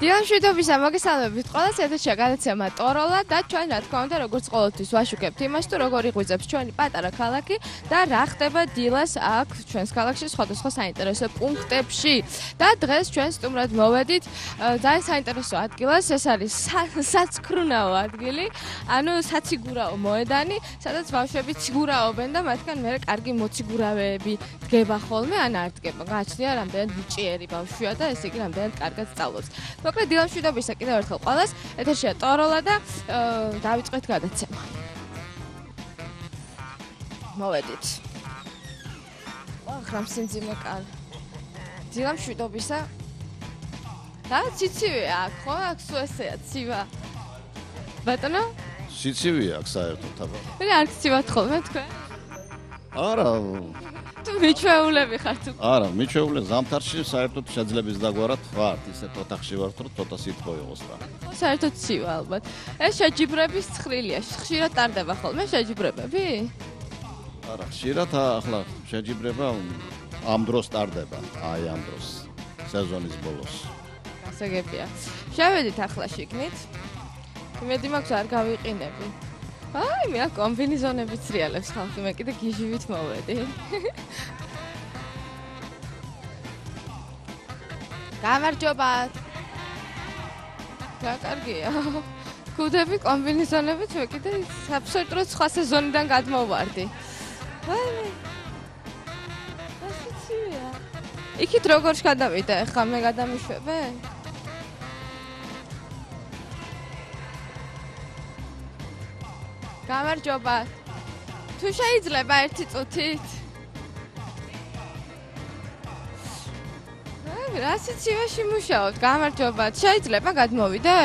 დილამშვიდობისა მოგესალმებით ყველას, ეთერშია გადაცემა ტოროლა და ჩვენ რა თქმა უნდა როგორც ყოველთვის ვაშუქებთ იმას, თუ როგორ იღვიძებს ჩვენი პატარა ქალაქი და რა ხდება დილას აქ ჩვენს ქალაქში სხვადასხვა საინტერესო პუნქტებში. და დღეს ჩვენ სტუმრად მოვედით ძალიან საინტერესო ადგილას, ეს არის საცქრუნაო ადგილი, ანუ საციგურაო მოედანი, სადაც ბავშვები ციგურაობენ და მათგან მერე კარგი მოციგურავეები დგება ხოლმე, ან არ დგება. გააჩნია რამდენად ბიჭიერი ბავშვია და ესე იგი რამდენად კარგად სწავლობს. მოკლედ დილამშვიდობისა კიდევ ერთხელ ყველას, ეთერშია ტოროლა და დავიწყეთ გადაცემა. მოვედით. ახლა სიმძიმე კარ. დილამშვიდობისა. და ციცივია აქ, ხო? აქ სულ ესეა ცივა. ბატონო? სიცივია აქ საერთოდ აბა. მე არ გცივათ ხოლმე თქვენ? არა. თუ მიჩვეულები ხართ უკვე? არა, მიჩვეულე ზამთარში საერთოდ შეძლებს დაგვარად ვართ, ისეთ ოთახში ვართ, რომ ცოტა სითბო იყოს რა. საერთოდ ცივა ალბათ. ეს შეჯიბრების ცხრილია. ხშირად ტარდება ხოლმე შეჯიბრებები? არა, ხშირად ახლა შეჯიბრება ამ დროს ტარდება, აი ამ დროს, სეზონის ბოლოს. გასაგებია. შევედით ახლა შიგნით. იმედი მაქვს არ გავიყინები. აი, მე აქ კომბინეზონები ცრიალებს ხალხი, მე კიდე გიჟივით მოვედი. გამარჯობათ. რა კარგია. კუდები კომბინეზონებით მე კიდე აბსოლუტურად სხვა სეზონიდან გადმოვარდი. აი. ასიცია. იქით როგორ გადავიდა ახლა მე გადამიშვებე? გამარჯობათ. თუ შეიძლება ერთი წუთით? აი, რა სიცივეში მუშაობთ? გამარჯობათ. შეიძლება გადმოვიდე?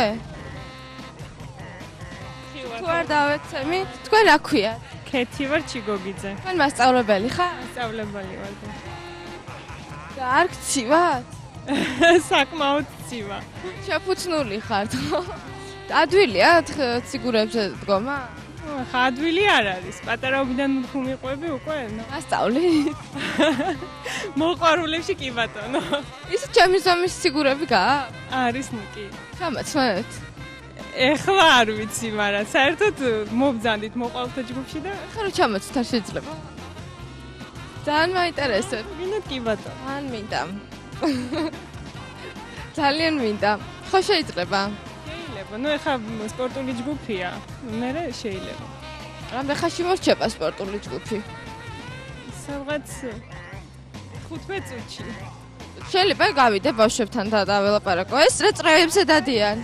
თუ არ დავეცემი, თქვენ რა ქვიათ? ქეთი ვარ ჩიგოგიძე. თქვენ მასწავლებელი ხარ? მასწავლებელი ვარ. და არ გცივათ? საკმაოდ ცივა. შეფუცნული ხართ. ადვილია ციგურებზე დგომა? ხადვილი არ არის. პატარაობიდან ხუმიყვები უკვე? მასწავლით? მოყვარულებში კი ბატონო. ის ჩემი ზომის ციგურები გააქვს? არის ნიკი. ჩამაცვენეთ. ეხლა არ ვიცი, მაგრამ საერთოდ მობძანდით მოყავთა ჯგუფში და ხა რა ჩამოცვით არ შეიძლება? ძალიან მაინტერესებს. მინდა კი ბატონო. ან მინდა. ძალიან მინდა. ხო შეიძლება? შეიძლება. ნუ ეხლა სპორტული ჯგუფია. მე შეიძლება. რამდენ ხანში მორჩება სპორტული ჯგუფი? სადღაც 15 წუთში. შეიძლება გავიდე ბავშვებთან და დაველაპარაკო. ეს რა წრეებზე დადიან?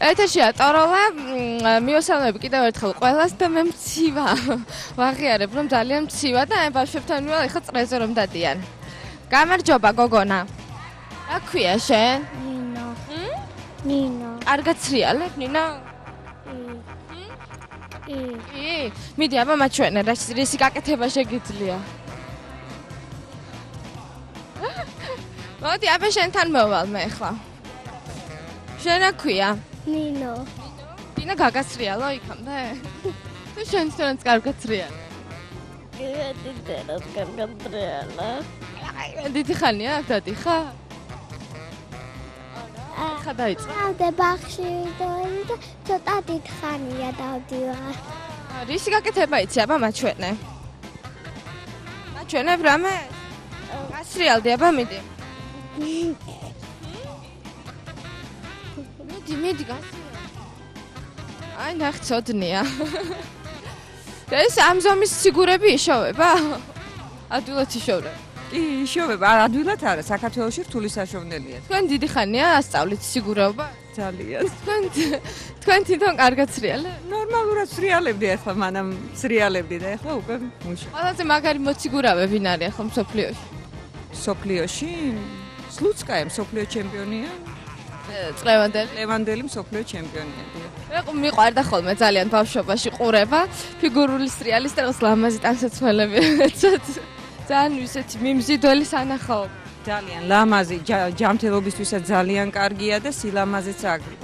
ეთერშია ტოროლა, მივესალმები კიდევ ერთხელ ყველას და მე მცივა. ვაღიარებ რომ ძალიან მცივა და აი ბავშვებთან ვილ ეხა წრეზე რომ დადიან. გამარჯობა გოგონა. რა ქვია შენ? ნინო. ნინო. კარგად ცრიალებ ნინო? კი. მიდი აბა მაჩვენე რა რისი გაკეთება შეგიძლია. მოდი აბა შენთან მოვალ მე ახლა. შენ რა ქვია? ნინო. ნინო გაგაცრიალო იქამდე? თუ შენ თვითონაც კარგად ცრიალ. გეტიდერად კარგად ტრიალა. აი, დიდი ხანია აქ დადიხარ? ხა დაიწყო. ავდე ბაღში და ცოტა დიდ ხანია დავდივარ. რისი გაკეთება იცი აბა მაჩვენე. მაჩვენებ რამე? გასრიალდი აბა მიდი. მიდი გასრიალდი. აი ნახე ცოდნია. ეს ამ ზომის ციგურები იშოვება? ადვილად იშოვება. კი, იშოვება, ადვილად არა, საქართველოში რთული საშოვნელია. თქვენ დიდი ხანია ასწავლით ციგურაობა? ძალიან. თქვენ თვითონ კარგად ცრიალებთ? ნორმალურად ცრიალებდი ახლა, მანამ ცრიალებდი და ახლა უკვე მუშაობ. ყველაზე მაგარი მოციგურავე ვინ არის ახლა მსოფლიოში? მსოფლიოში? სლუცკაია მსოფლიო ჩემპიონია. ლევანდელი მსოფლიო ჩემპიონია. მიყვარდა ხოლმე ძალიან ბავშვობაში ყურება, ფიგურული სრიალის და ლამაზი ტანსაცმელები ეცოთ. ძალიან ისეთი მიმზიდველი სანახაობა. ძალიან ლამაზი ჯანმრთელობისთვისაც ძალიან კარგია და სილამაზეც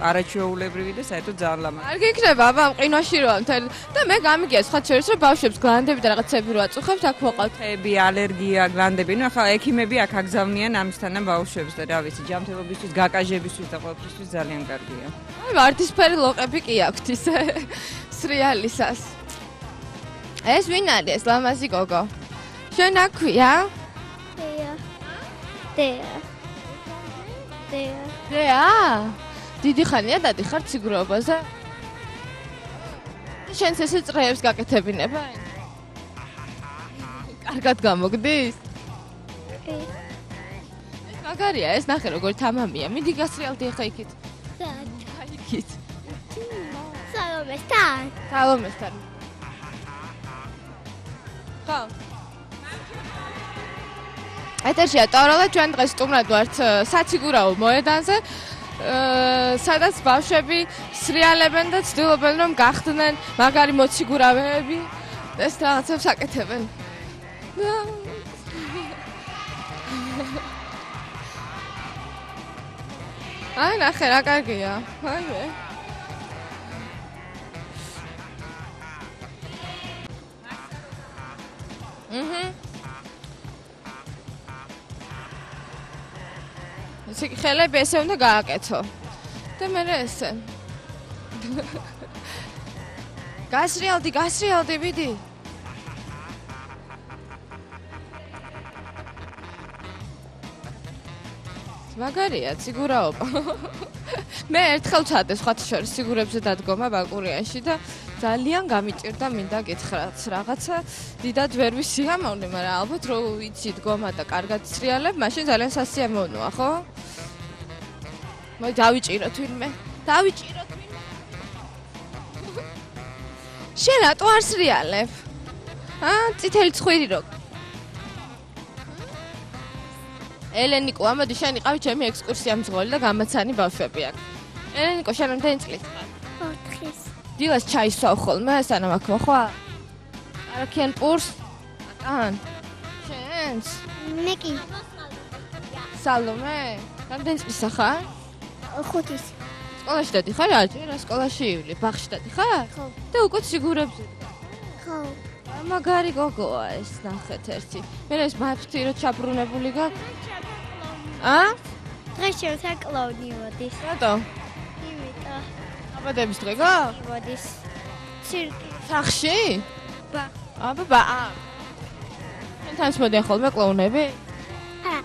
არაჩვეულებრივი და საერთოდ ძალიან ლამაზი. არ გიქნება აბა მყინვაში როა მთელი და მე გამიგია სხვა შორის რომ ბავშვებს გლანდები და რაღაცები რო აწუხებთ აქ ვაყავთ. ხეები, ალერგია, გლანდები, ნუ ახლა ექიმები აქ აგზავნიან ამისთანა ბავშვებს და რა ვიცი, ჯანმრთელობისთვის, გაკაჟებისთვის და ყველაფრისთვის ძალიან კარგია. აი ვარდისფერი ლოყები კი აქვთ ისე სრიალისას. ეს ვინ არის ეს ლამაზი გოგო? შენ აქვია? დეა. დიდი ხანია დადიხარ ციგროებაზე? შენს ესე წრეებს გაკეთებინებენ? კარგად გამოგდის? მაგარია ეს ნახე როგორ თამამია. მიდი გასრიალდი ახლა იქით. იქით. სალომესთან. ხო. ეთერშია ტოროლა ჩვენ დღეს სტუმრად ვართ საციგურაო მოედანზე. სადაც ბავშვები სრიალებენ და ცდილობენ რომ გახდნენ მაგარი მოციგურავეები. ეს რაღაცებს აკეთებენ. აი ნახე რა კარგია. აიმე. ისე ხელები ესე უნდა გააკეთო. და მე ესე. გასრიალდი, ვიდი. მაგარია ციგურაობა. მე ერთხელ ვცადე სხვათა შორის ციგურებზე დადგომა ბაკურიანში და ძალიან გამიჭირდა მინდა გითხრათ რაღაცა დიდად ვერ ვისიამოვნე, მაგრამ ალბათ რო ვიცი დგომა და კარგად სრიალებ, მაშინ ძალიან სასიამოვნოა, ხო? დავიჭიროთ ვინმე. შენ რატო არ სრიალებ? წითელი ცხვირი რო. ელენიკო, ამოდი შენ იყავი ჩემი ექსკურსია მძღოლი და გამაცანი ბავშვები აქ. ელენიკო, შენ რამდენი წლის ხარ? 4 წლის. დილას ჩაის სვავ ხოლმე, სანამ აქ მოხვა? არაქიან პურს? აკან? შენს? მე კი. სალომე? რამდენი წლისა ხარ? 5 წლის. სკოლაში დადიხარ? რა სკოლაში ივლი? ბაღში დადიხარ? ხო. და უკვე ციგურებზე? ხო. მაგარი გოგოა ეს ნახეთ ერთი. მე ეს მაფთი რო ჩაბრუნებული გაქვს? დღეს შევსა კლაუდი მოდის. რატო? იმიტომ. აბადების დღე გაქვს? მოდის. ცირკი. სახში? ბა. აბა. თანაც მოდიან ხოლმე კლოუნები? არა.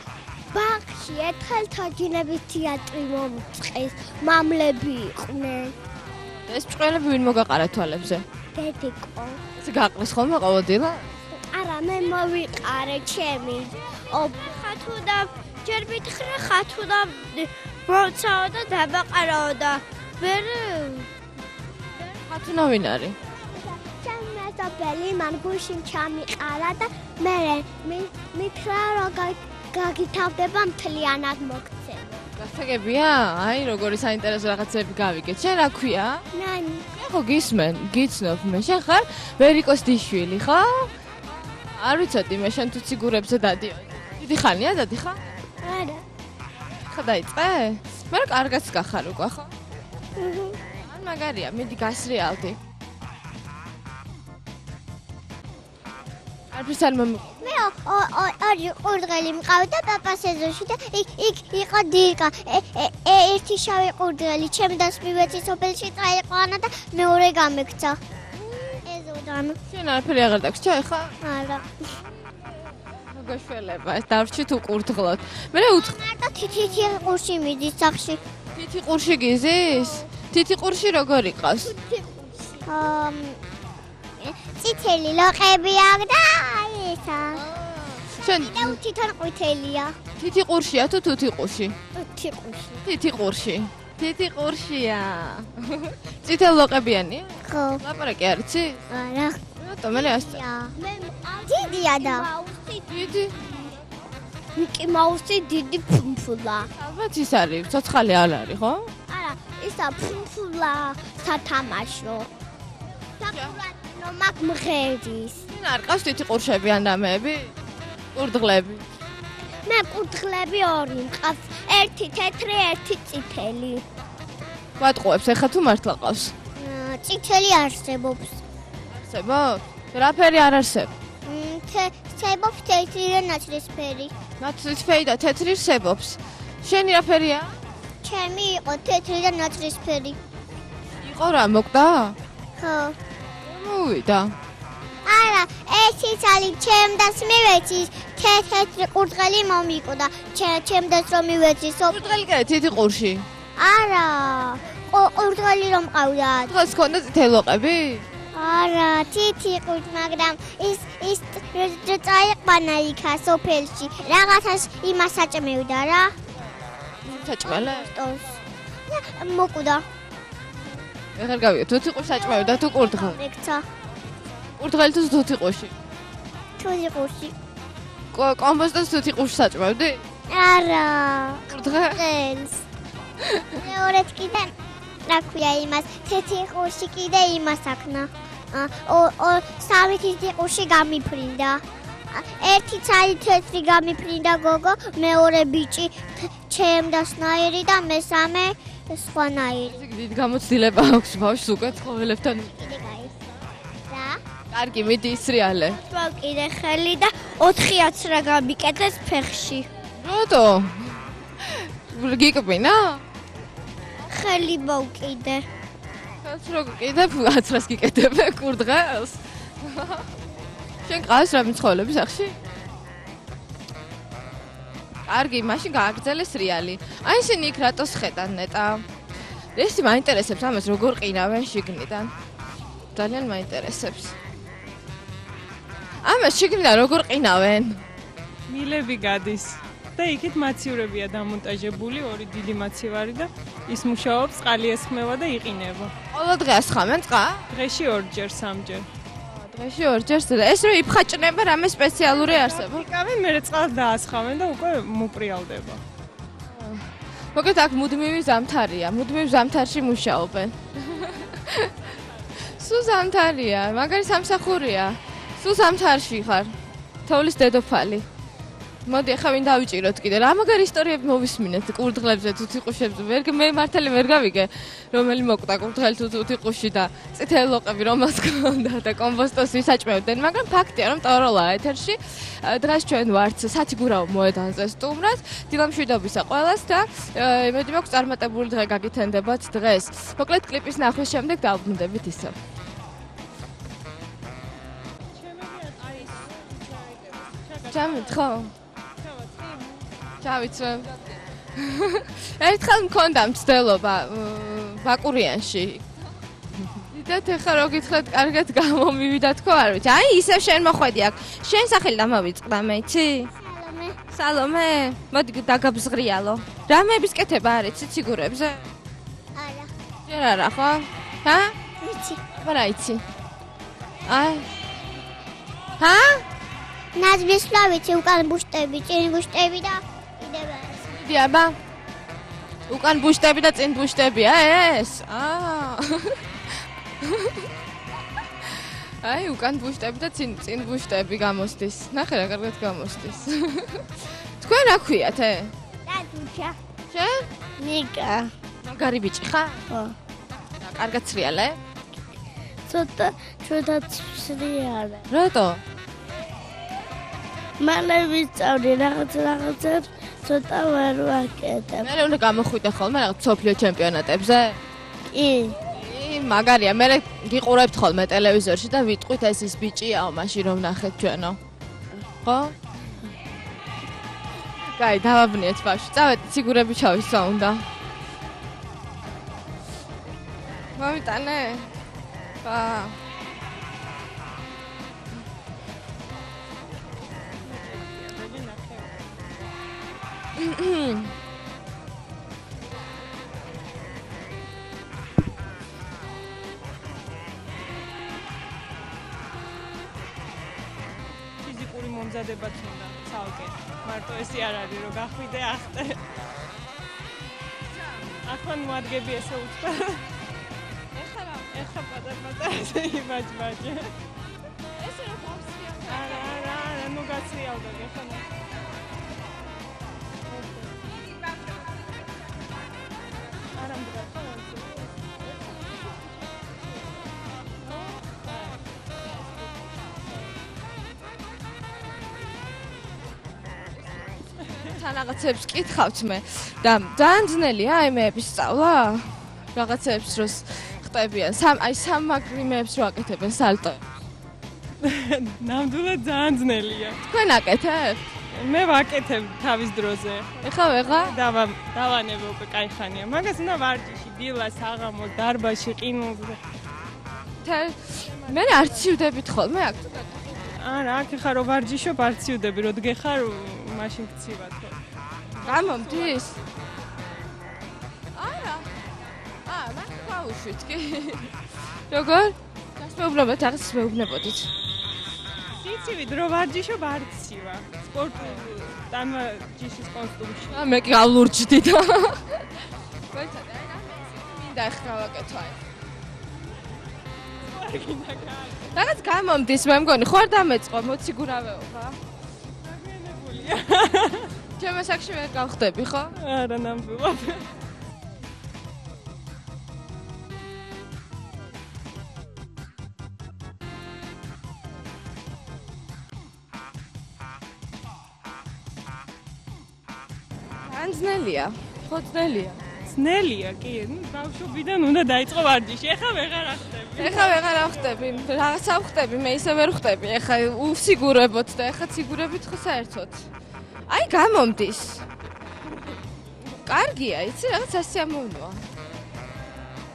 ბაღში ერთხელ თოჯინების თეატრი მომწყეს, მამლები იყვნენ. ეს ჭყელები ვინ მოგაყარა თვალებზე? დედიკო. ეს გაყრის ხოლმე ყოველდღიურად? არა, მე მოვიყარე ჩემი. ხათუ და ჯერ მითხრა ხათუ და მოცაო და დაბაყარაო და ვერ ხათუნა ვინ არის? ჩემსაბელი მან გუშინ ჩამიყარა და მე მითხრა რომ გაგითავდება მთლიანად მოგცემ. გასაგებია? აი როგორი საინტერესო რაღაცები გავიგეთ. შენ რა ქვია? ნანი. ხო გიცნობ მე. შენ ხარ ვერიკოს დიშვილი, ხო? არ ვიცოდი მე შენ თუ ციგურებზე დადიოდი. დიდი ხანია დადიხარ? არა. ხა დაიწყე? მე რა კარგაც გახარ უკვე, ხო? ან მაგარია, მიდი გასრიალდი. არფის არ მომი. მე ორი ყურდღელი მყავდა და პაპას ეზოში და იქ იყო დირკა. ერთი შავი ყურდღელი ჩემ დასმივეცი სოფელში წაიყვანა და მეორე გამექცა. ეზოდან. შენ არაფერი აღარ დაქვს ჩაიხა? არა. მოგაშველება, ეს დავრჩი თუ ყურდღლოთ. მე მარტო თითი ყურში მიდის სახში. თითი ყურში გიზის? თითი ყურში როგორ იყავს? წითელი ლოყები აქვს და აი ესა. შენ თვითონ ყვითელია. თითი ყურშია თუ თუთი ყურში? თუთი ყურში. თითი ყურში. თითი ყურშია. წითელ ლოყებიანი? ხო. ლაპარაკი არ იცი? არა. რატო მე ასწავლე? დიდია და. დიდი. მიკი მაუსი დიდი ფუმფულა. ალბათ ის არის, ცოცხალი არ არის, ხო? არა, ისა ფუმფულა სათამაშო. მაგ მღერის. შენ არ ყავს თითი ყურშები ან რამეები? ყურდღლები. მე კურდღლები ორი მყავს. ერთი თეთრი, ერთი წითელი. ვატყუებს ეხა თუ მართლა ყავს? წითელი არსებობს. არსებობს? რა ფერი არ არსებობს? არსებობს თეთრი და ნაცრისფერი. ნაცრისფერი და თეთრი არსებობს. შენი რა ფერია? ჩემი იყო თეთრი და ნაცრისფერი. იყო რა მოკდა? ხო. მოვიდა. არა, ეს არის ჩემდას მივეცი, თეთრი კურდღელი მომიკვდა. ჩემდას რომ მივეცი, კურდღელი კი თითი ყურში. არა, კურდღელი რომ ყავდა. დღეს ქონდა წითელოყები? არა, თითი ყურდ, მაგრამ ის წაიყვანა იქა სოფელში. რაღაცას იმას საჭმევდა რა. საჭმელე? მოკვდა. ეხლა გავიგე, თუთი ყურს საჭმევდა თუ კურდღელი? რეკცა. კურდღელი თუ თუთი ყურში? თუთი ყურში. კომბოსტოს თუთი ყურში საჭმევდი? არა. კურდღელს. მეორეთ კიდე რა ქვია იმას, თეთრი ყურში კიდე იმას აქნა. სამი თითი ყურში გამიფრინდა. ერთი ცალი თეთრი გამიფრინდა გოგო, მეორე ბიჭი ჩემდასნაირი და მესამე სხვანაირი. დიდი გამოცდილება აქვს ბავშვს უკვე ცხოველებთან. კიდე გაის. რა? კარგი, მიდი ისრიალე. მოკიდე ხელი და 4-აც რა გამიკეთეს ფეხში. რატო? გიკბინა? ხელი მოვკიდე. ხელს რო გიკიდებ, აცრას გიკეთებ კურდღელს. შენ ყავს რა მიცხოველების სახში? კარგი, მაშინ გააგრძელეს რეალი. აი შენ იქ რატოს ხედან ნეტა? ეს მაინტერესებს ამას როგორ ყინავენ შიგნიდან. ძალიან მაინტერესებს. ამას შიგნიდან როგორ ყინავენ? მილები გადის და იქით მაცივრებია დამონტაჟებული, ორი დიდი მაცივარი და ის მუშაობს, წყალი ესხმევა და იყინება. ყოველ დღე ასხამენ წყა? დღეში 2-ჯერ, 3-ჯერ. დღეში 2-ჯერ. ეს რო იფხაჭნება, რამე სპეციალური არსებობს? იკავენ, მერე წყალს დაასხამენ და უკვე მოპრიალდება. მოგეთ აქ მუდმივი ზამთარია, მუდმივ ზამთარში მუშაობენ. სულ ზამთარია, მაგარი სამსახურია. სულ ზამთარში ხარ. თოვლის დედოფალი. მოდი ახლა ვინ დავიჭიროთ კიდე. რა მაგარი ისტორიები მოვისმინეთ კურდღლებზე, თუთიყუშებზე. მე მართალი ვერ გავიგე, რომელი მოკვდა კურდღელი თუ თუთიყუში და წითელოყები რომელს ქონდა და კომბოსტოს ვისაჭმევდნენ, მაგრამ ფაქტია რომ ტოროლა ეთერში. დღეს ჩვენ ვართ სათიგურაო მოედანზე სტუმრად. დილამშვიდობისა ყველას და იმედი მაქვს წარმატებული დღე გაგითენდებათ დღეს. მოკლედ კლიპის ნახვის შემდეგ დავბრუნდებით ისევ. ჩამით ხო? ჩავიცვევ. ერთხელ მქონდა მცდელობა ბაკურიანში. დიდათ ეხლა რო გითხრათ, კარგად გამომივიდა თქო, არ ვიცი. აი ისევ შენ მოხვედი აქ. შენ სახელი დამავიწყდა მე, იცი? სალომე. სალომე, მოდი დაგაბზღრიალო. რამეების კეთება არის ციგურებზე? არა. ჯერ არა ხო? ჰა? ვიცი. აბა იცი. აი. ჰა? ნაზმის ფლავიცი უკან ბუშტები, წინ ბუშტები და კიდევ არის. დიდი აბა. უკან ბუშტები და წინ ბუშტებია ეს? აი, უკან ბუშტები და წინ ბუშტები გამოსდის. ნახე რა კარგად გამოსდის. თქვენ რა ქვიათ ე? დადუჩა. შენ? ნიკა. მაგარი ბიჭი ხარ? ხო. კარგად ცრიალე? ცოტა ცრიალე. რატო? მალე ვისწავლი რაღაცებს ცოტა ვერ ვაკეთებ. მე უნდა გამოხვიდე ხოლმე რაღაც სოფლიო ჩემპიონატებზე? კი. მაგარია, მე გიყურებთ ხოლმე ტელევიზორში და ვიტყვით ეს ის ბიჭიაო, მაშინ რომ ნახეთ ჩვენო. ხო? კაი, დავაბნიეთ ბავშვი. წავედ ციგურები ჩავისვა უნდა. მომიტანე? ბა. ფიზიკური მომზადებაც უნდა ცალკე. მარტო ესი არ არის რომ გახვიდე ახტე. ახლა მოადგები ესე უცხო. ეხლა პატარ ესე იმაჯმაჯე. ესე რა გავსრიალდა. არა, ნუ გასრიალდა ეხლა. თან რაღაცებს კითხავთ მე და ძალიან ძნელია აიმეების სწავლა? რაღაცებს დროს ხტებიან. აი სამაგრიმეებს რო აკეთებენ სალტო. ნამდვილად ძალიან ძნელია. თქვენ აკეთებთ? მე ვაკეთებ თავის დროზე. ეხლა ვეღარ? დავანებო უკვე კაი ხანია. მაგას უნდა ვარჯიში, დილას, საღამოს, დარბაზში, ყინულზე. მე არ ცივდებით ხოლმე აქ. არა, აქ ხარ რო ვარჯიშობ, არ ცივდები, რო დგეხარ, მაშინ გცივად ხო. გამომდის? არა. მაგ გავუშვით კი. როგორ? გასმეუბნებოთ, რაღაც მეუბნებოდით. ცივი დრო ვარჯიშობ, არ ცივა. სპორტულ ტანვარჯიშის კონსტრუქციაში. მე კი გავლურჯდი და. მოიცადე, მინდა ახლა გავაკეთო აი. რაღაც გამომდის, მე მგონი, ხო არ დამეწყო მოციგურავეობა? დაგენებულია. ჩემო საკში ვერ გავხდები, ხო? არა, ნამდვილად. ძნელია, ხო ძნელია. ძნელია, კი, ბავშვობიდან უნდა დაიწყო ვარჯიში. ეხლა ვეღარ ახდები. ეხლა ვეღარ ახდები, რაღაცა ვხდები, მე ისე ვერ ვხდები. ეხლა უსიგურებოთ და ეხლა ციგურებით ხო საერთოდ. აი გამომდის. კარგია, იცი რაღაც ასიამოვნოა.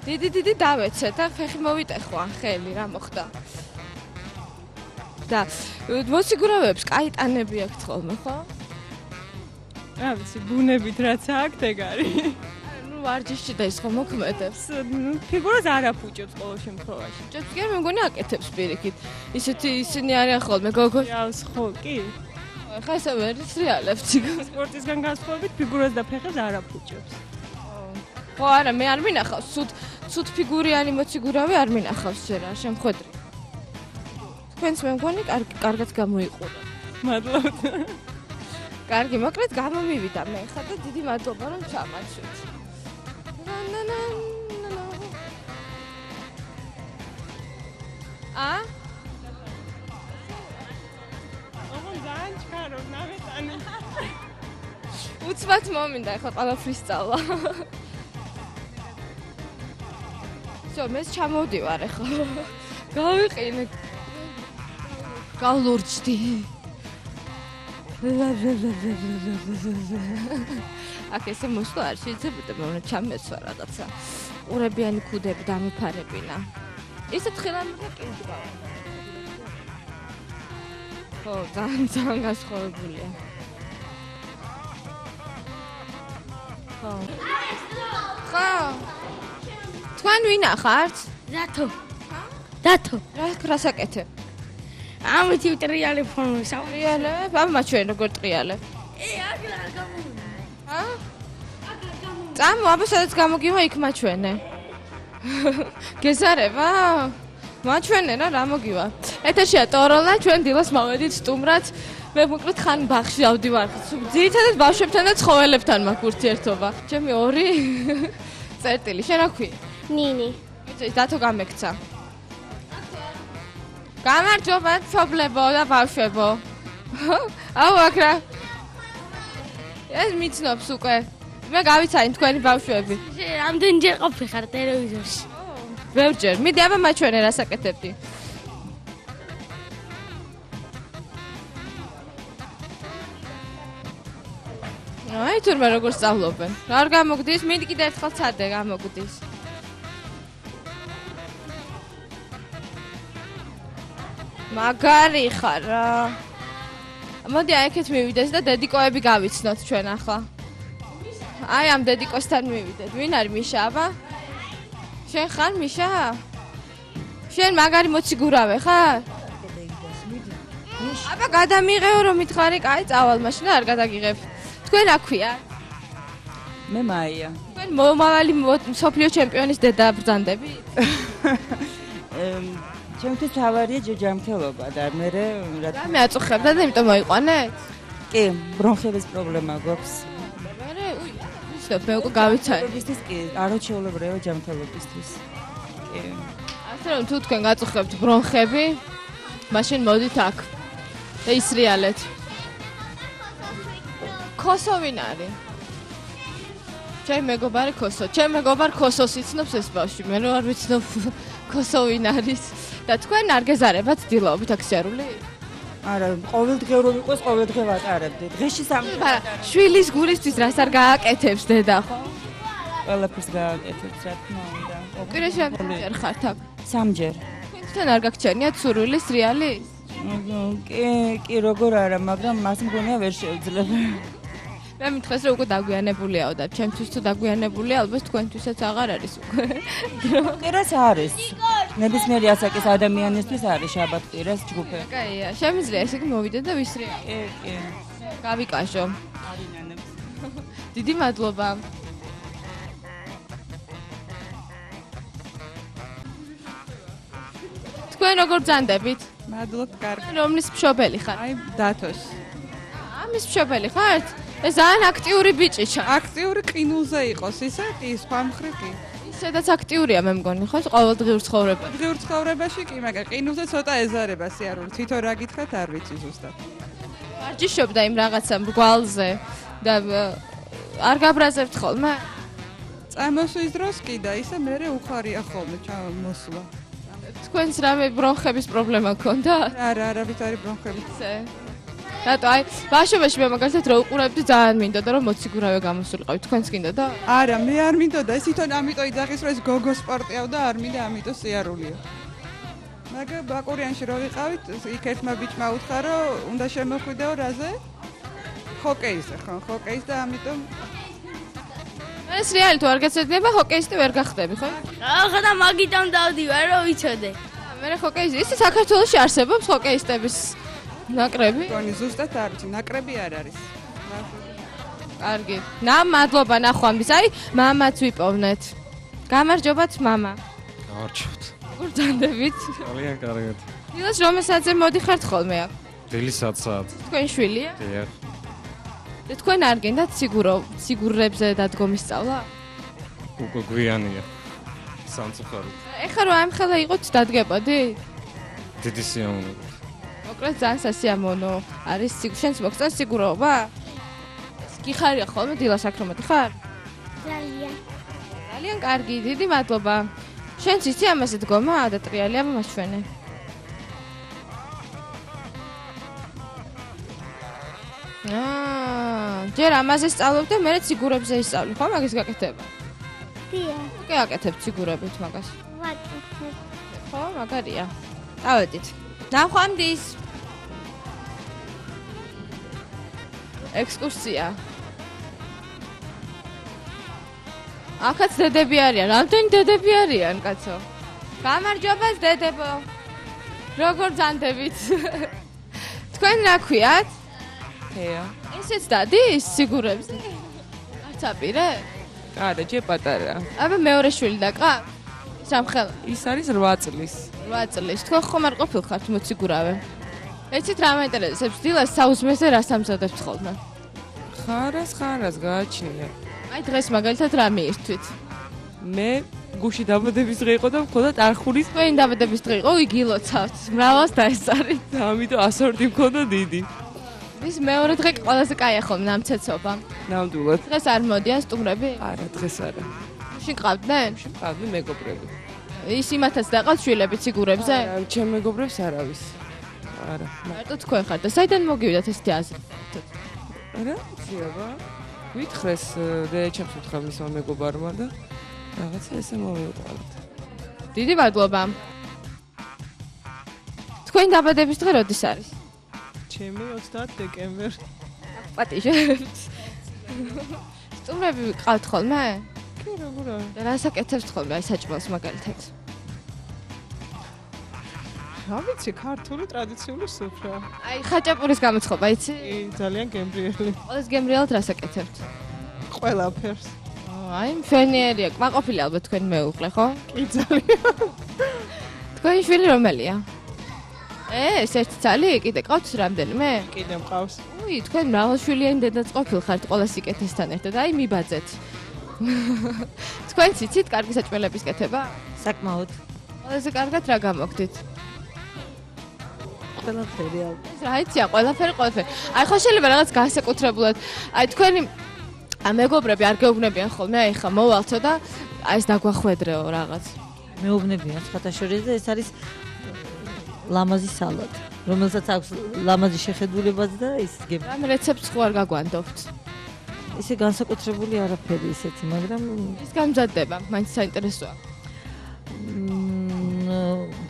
დიდი დავეცე და ფეხი მოვიტეხო ან ხელი რა მოხდა. და მოსიგურავებს კაი ტანები აქვს ხოლმე, ხო? რა ვიცი, ბუნებით რაც აქვს ეგ არის. ნუ ვარჯიში და ის ხო მოქმედებს. ფიგურას არ აფუჭებს ყოველ შემთხვევაში. ჭებს კი მე მგონი აკეთებს პირიქით. ისინი არიან ხოლმე გოგო. ჯავს ხო კი? ხა ესე ვერ ისრიალებთ. სპორტისგან განსხვავებით ფიგურას და ფეხებს არ აფუჭებს. ხო არა, მე არ მინახავს. ცუდ ფიგურიანი მოციგურავი არ მინახავს ჯერ არ შემხედრი. თქვენს მე მგონი კარგად გამოიყურა. მადლობა. კარგი, მოკლედ გამომივიდა მე ხა და დიდი მადლობა რომ ჩამაჩვით. ოღონდ ძალიან ჩქარო, ნავეტანი. უცბად მომინდა ხა ყველაფრის სწავლა. всё, მე ჩამოვდივარ ხა. გავიყინე. გავლურჯდი. აქ ესე მოსვლა არ შეიძლება, მაგრამ ჩამესვა რაღაცა. ყურებიანი ქუდები დამიფარებინა. ისე თხილამურა კი ვდგა. ხო, ძალიან გასხოვებულია. ხო. თქვენ ვინა ხართ? დათო. რა საკეთებ? ამით ვიტრიალებ ხოლმე საუბრიალებ? აბა ჩვენ როგორ ტრიალებ? აგრა გამოვიდა. აგრა გამოვიდა. წამო, აბა სადაც გამოგივა იქ მაჩვენე. გეზარება? მაჩვენე რა მოგივა. ეთერშია ტოროლა, ჩვენ დილას მოვედით სტუმრად. მე მოკლედ ხან ბაღში ავდივარ. ძირითადად ბავშვებთან და ცხოველებთან მაქვს ურთიერთობა. ჩემი ორი წერტილი, შენ რა ქვია? ნინი. იცი, დათო გამექცა. გამარჯობა, მშობლებო და ბავშვებო. აუ, აქ რა. ეს მიცნობს უკვე. მე გავიცანი თქვენი ბავშვები. რამდენჯერ ყოფი ხარ ტელევიზორში? ბევრჯერ. მიდი აბა მაჩვენე რა საკეთებდი. აი თურმე როგორ სწავლობენ. რა არ გამოგდის? მიდი კიდე ერთხელ ცადე გამოგდის. მაგარი ხარ რა. მოდი აი ეგეთ მივიდეს და დედიკოები გავიცნოთ ჩვენ ახლა. აი ამ დედიკოსთან მივიდეთ. ვინ არის მიშა აბა? შენ ხარ მიშა? შენ მაგარი მოციგურავე ხარ? აბა გადამიღეო რომ მითხარი, კაი წავალ მაშინ არ გადაგიღებ. თქვენ რა ქვია? მე მაია. თქვენ მომავალი მსოფლიო ჩემპიონის დედა ბრძანდები? ჩემთვის თავარია ჯამთელობა და მე რა მე აწუხებდა და იმიტომ მოიყვანეთ? კი, ბრონხების პრობლემა გვაქვს. მე ისე მე უკვე გავიცანი. ისთვის კი, არაჩვეულებრივია ჯამთელობისთვის. კი. ასე რომ თუ თქვენ გაწუხებთ ბრონხები, მაშინ მოდით აქ და ისრიალეთ. ქოსო ვინ არის? ჩემი მეგობარი ქოსო. ჩემი მეგობარ ქოსოს იცნობს ეს ბავშვი. მე რო არ ვიცნობ ქოსო ვინ არის. და თქვენ არ გეზარებათ დილაობით აქსიარული? არა, ყოველდღე რომ იყოს, ყოველდღე ვატარებდი. დღეში 3 მაგრამ შვილის გულისთვის რას არ გააკეთებს დედა ხო? ყველაფერს გააკეთებს, რა თქმა უნდა. კვირაში რამდენჯერ ხართ აქ? 3-ჯერ. თქვენ არ გაგჩერნიათ სურვილის რეალი? კი, როგორ არა, მაგრამ მას მგონია ვერ შევძლებ. მე მითხეს რომ უკვე დაგვიანებულიაო და ჩემთვის თუ დაგვიანებულია, ალბათ თქვენთვისაც აღარ არის უკვე. კვირას არის. ნებისმიერი ასაკის ადამიანისთვის არის შაბათ-კვირას ჯგუფი. კაია, შემიძლია ესე იგი მოვიდე და ვისრია. კი. გავიკაშო. არინანებს. დიდი მადლობა. თქვენ როგორ ბრძანდებით? მადლობთ, კარგი. რომლის მშობელი ხარ? აი, დათოს. ამის მშობელი ხართ? ეს ძალიან აქტიური ბიჭი ჩანს. აქტიური ყინულზე იყოს, ისე კი, სხვა მხრივ კი. ისედაც აქტიურია მე მგონი, ხო? ყოველდღიურ ცხოვრებაში. დღიურ ცხოვრებაში კი, მაგრამ ყინულზე ცოტა ეზარება სიარული. თვითონ რა გითხრათ, არ ვიცი ზუსტად. არ ჯიშობდა იმ რაღაცა მრგვალზე და არ გაბრაზებთ ხოლმე? წამოსვის დროს კი და ისე მერე უხარია ხოლმე ჩამოსვლა. თქვენს რამე ბრონხების პრობლემა გქონდა? არა, არავით არის ბრონხები. რატო აი ბავშვობაში მე მაგალითად რო უყურებდი ძალიან მინდოდა რომ მოციგურავე გამოსულიყავი თქვენს გინდა და არა მე არ მინდოდა ეს თვითონ ამიტომ იძახის რომ ეს გოგო სპორტიაო და არ მინდა ამიტომ სიარულია მაგრამ ბაკურიანში რო ვიყავით იქ ერთმა ბიჭმა უთხრა რომ უნდა შემოხვიდეო რაზე ჰოკეიზე ხო ჰოკეის და ამიტომ ეს რეალი თუ არ გეცედება ჰოკეისტი ვერ გახდები ხო? ახლა და მაგიტომ დავდივარ რომ ვიცოდე. მე ჰოკეიზი ის საქართველოში არსებობს ჰოკეისტების ნაკრები? გონი ზუსტად არ ვიცი, ნაკრები არ არის. კარგი. მადლობა ნახვამდის. აი, მამაც ვიპოვნეთ. გამარჯობათ, მამა. გამარჯობთ. როგორ ძანდებით? ძალიან კარგად. დილას რომელსაც მოდიხართ ხოლმე აქ? დილის 10 საათს. თქვენ შვილია? დიახ. და თქვენ არ გენდათ სიგურებზე დადგომის სწავლა? უკვე გვიანია. სამწუხაროდ. ეხლა რომ ამხელა იყოთ დადგებოდი? დიდი სიამოვნებით. მოკლედ ძალიან სასიამოვნო არის შენს მოგწონს სიგურობა? გიხარია ხოლმე დილას აქ რომ მოდიხარ? ძალიან კარგი, დიდი მადლობა. შენც იცი ამაზე დგომა და ტრიალია მომაშვენე. ჯერ ამაზე სწავლობ და მერე სიგურებზე ისწავლი, ხო? მაგის გაკეთება? დიახ. უკვე აკეთებ სიგურებით მაგას. ვაკეთებ. ხო, მაგარია. დავედით. ნახვამდის. ექსკურსია. აქაც დედები არიან. რამდენი დედები არიან, კაცო? გამარჯობას დედებო. როგორ ძანდებით? თქვენ რა ქვიათ? თეა. ესეც დადის სიგურებს? არც აპირე? არა, ჯერ პატარა. აბა მეორე შვილი დაკა? სამხელ. ის არის 8 წლის. 8 წლის. თქვენ ხომ არ ყოფილხართ მოციგურავე? ეცით რა მაინტერესებს? დილას საუზმეზე რას ამზადებთ ხოლმე? ხარას გააჩნია. აი დღეს მაგალითად რა მიირთვით? მე გუში დაბადების დღე იყო და მქონდა ტარხულის თქვენი დაბადების დღე იყო, იგილოცავთ. მრავლას დაესწარით. და ამიტომ ასორტი მქონდა დიდი. ის მეორე დღე ყველაზე კაია ხოლმე ნამცეცობა. ნამდვილად. დღეს არ მოდიან სტუმრები? არა, დღეს არა. შეგყავდნენ? შევყავდი მეგობრები. ის იმათაც დაყავთ შვილები სიგურებზე? არა, ჩემ მეგობრებს არავის. არა. მარტო თქვენ ხართ და საიდან მოგივიდათ ესეთი აზრი? არა, ძიება. ვითხრეს დედაჩემს უთხრა მისმა მეგობარმა და რაღაცა ესე მოვიყვანეთ. დიდი მადლობა. თქვენი დაბადების დღე როდის არის? ჩემი 30 დეკემბერი. პატიჟებთ. სტუმრები ყავთ ხოლმე? კი, როგორ არა. და რას აკეთებთ ხოლმე აი საჭმელს მაგალითად? რა ვიცი, ქართული ტრადიციული სუფრა. აი ხაჭაპურის გამოცხობა იცი? კი, ძალიან გემრიელი. ყოველს გემრიელად რას აკეთებთ? ყველაფერს. აი მშვენიერია, კმაყოფილი ალბათ თქვენ მეუღლე, ხო? კი, ძალიან. თქვენი შვილი რომელია? ეს ერთი ცალი კიდე ყავთ რამდენიმე? კიდე მყავს. უი, თქვენ მრავალშვილიანი დედაც ყოფილხართ ყველა სიკეთესთან ერთად, აი მიბაძეთ. თქვენ ციცით კარგი საჭმელების კეთება? საკმაოდ. ყველაზე კარგად რა გამოგდით? ყველაფერი ალბათ. რა იცია, ყველაფერი. აი ხო შეიძლება რაღაც განსაკუთრებულად, აი თქვენი მეგობრები არ გეუბნებიან ხოლმე, აი ხა მოვალთო და აი ეს დაგვახვედრეო რაღაც. მეუბნებიან სხვათა შორის და ეს არის ლამაზი სალატი, რომელსაც აქვს ლამაზი შეხედულებაც და ის გებ. რამ რეცეპტს ხო არ გაგვანდობთ? ისე განსაკუთრებული არაფერი ისეთი, მაგრამ ის გამზადდება, მაინც საინტერესოა.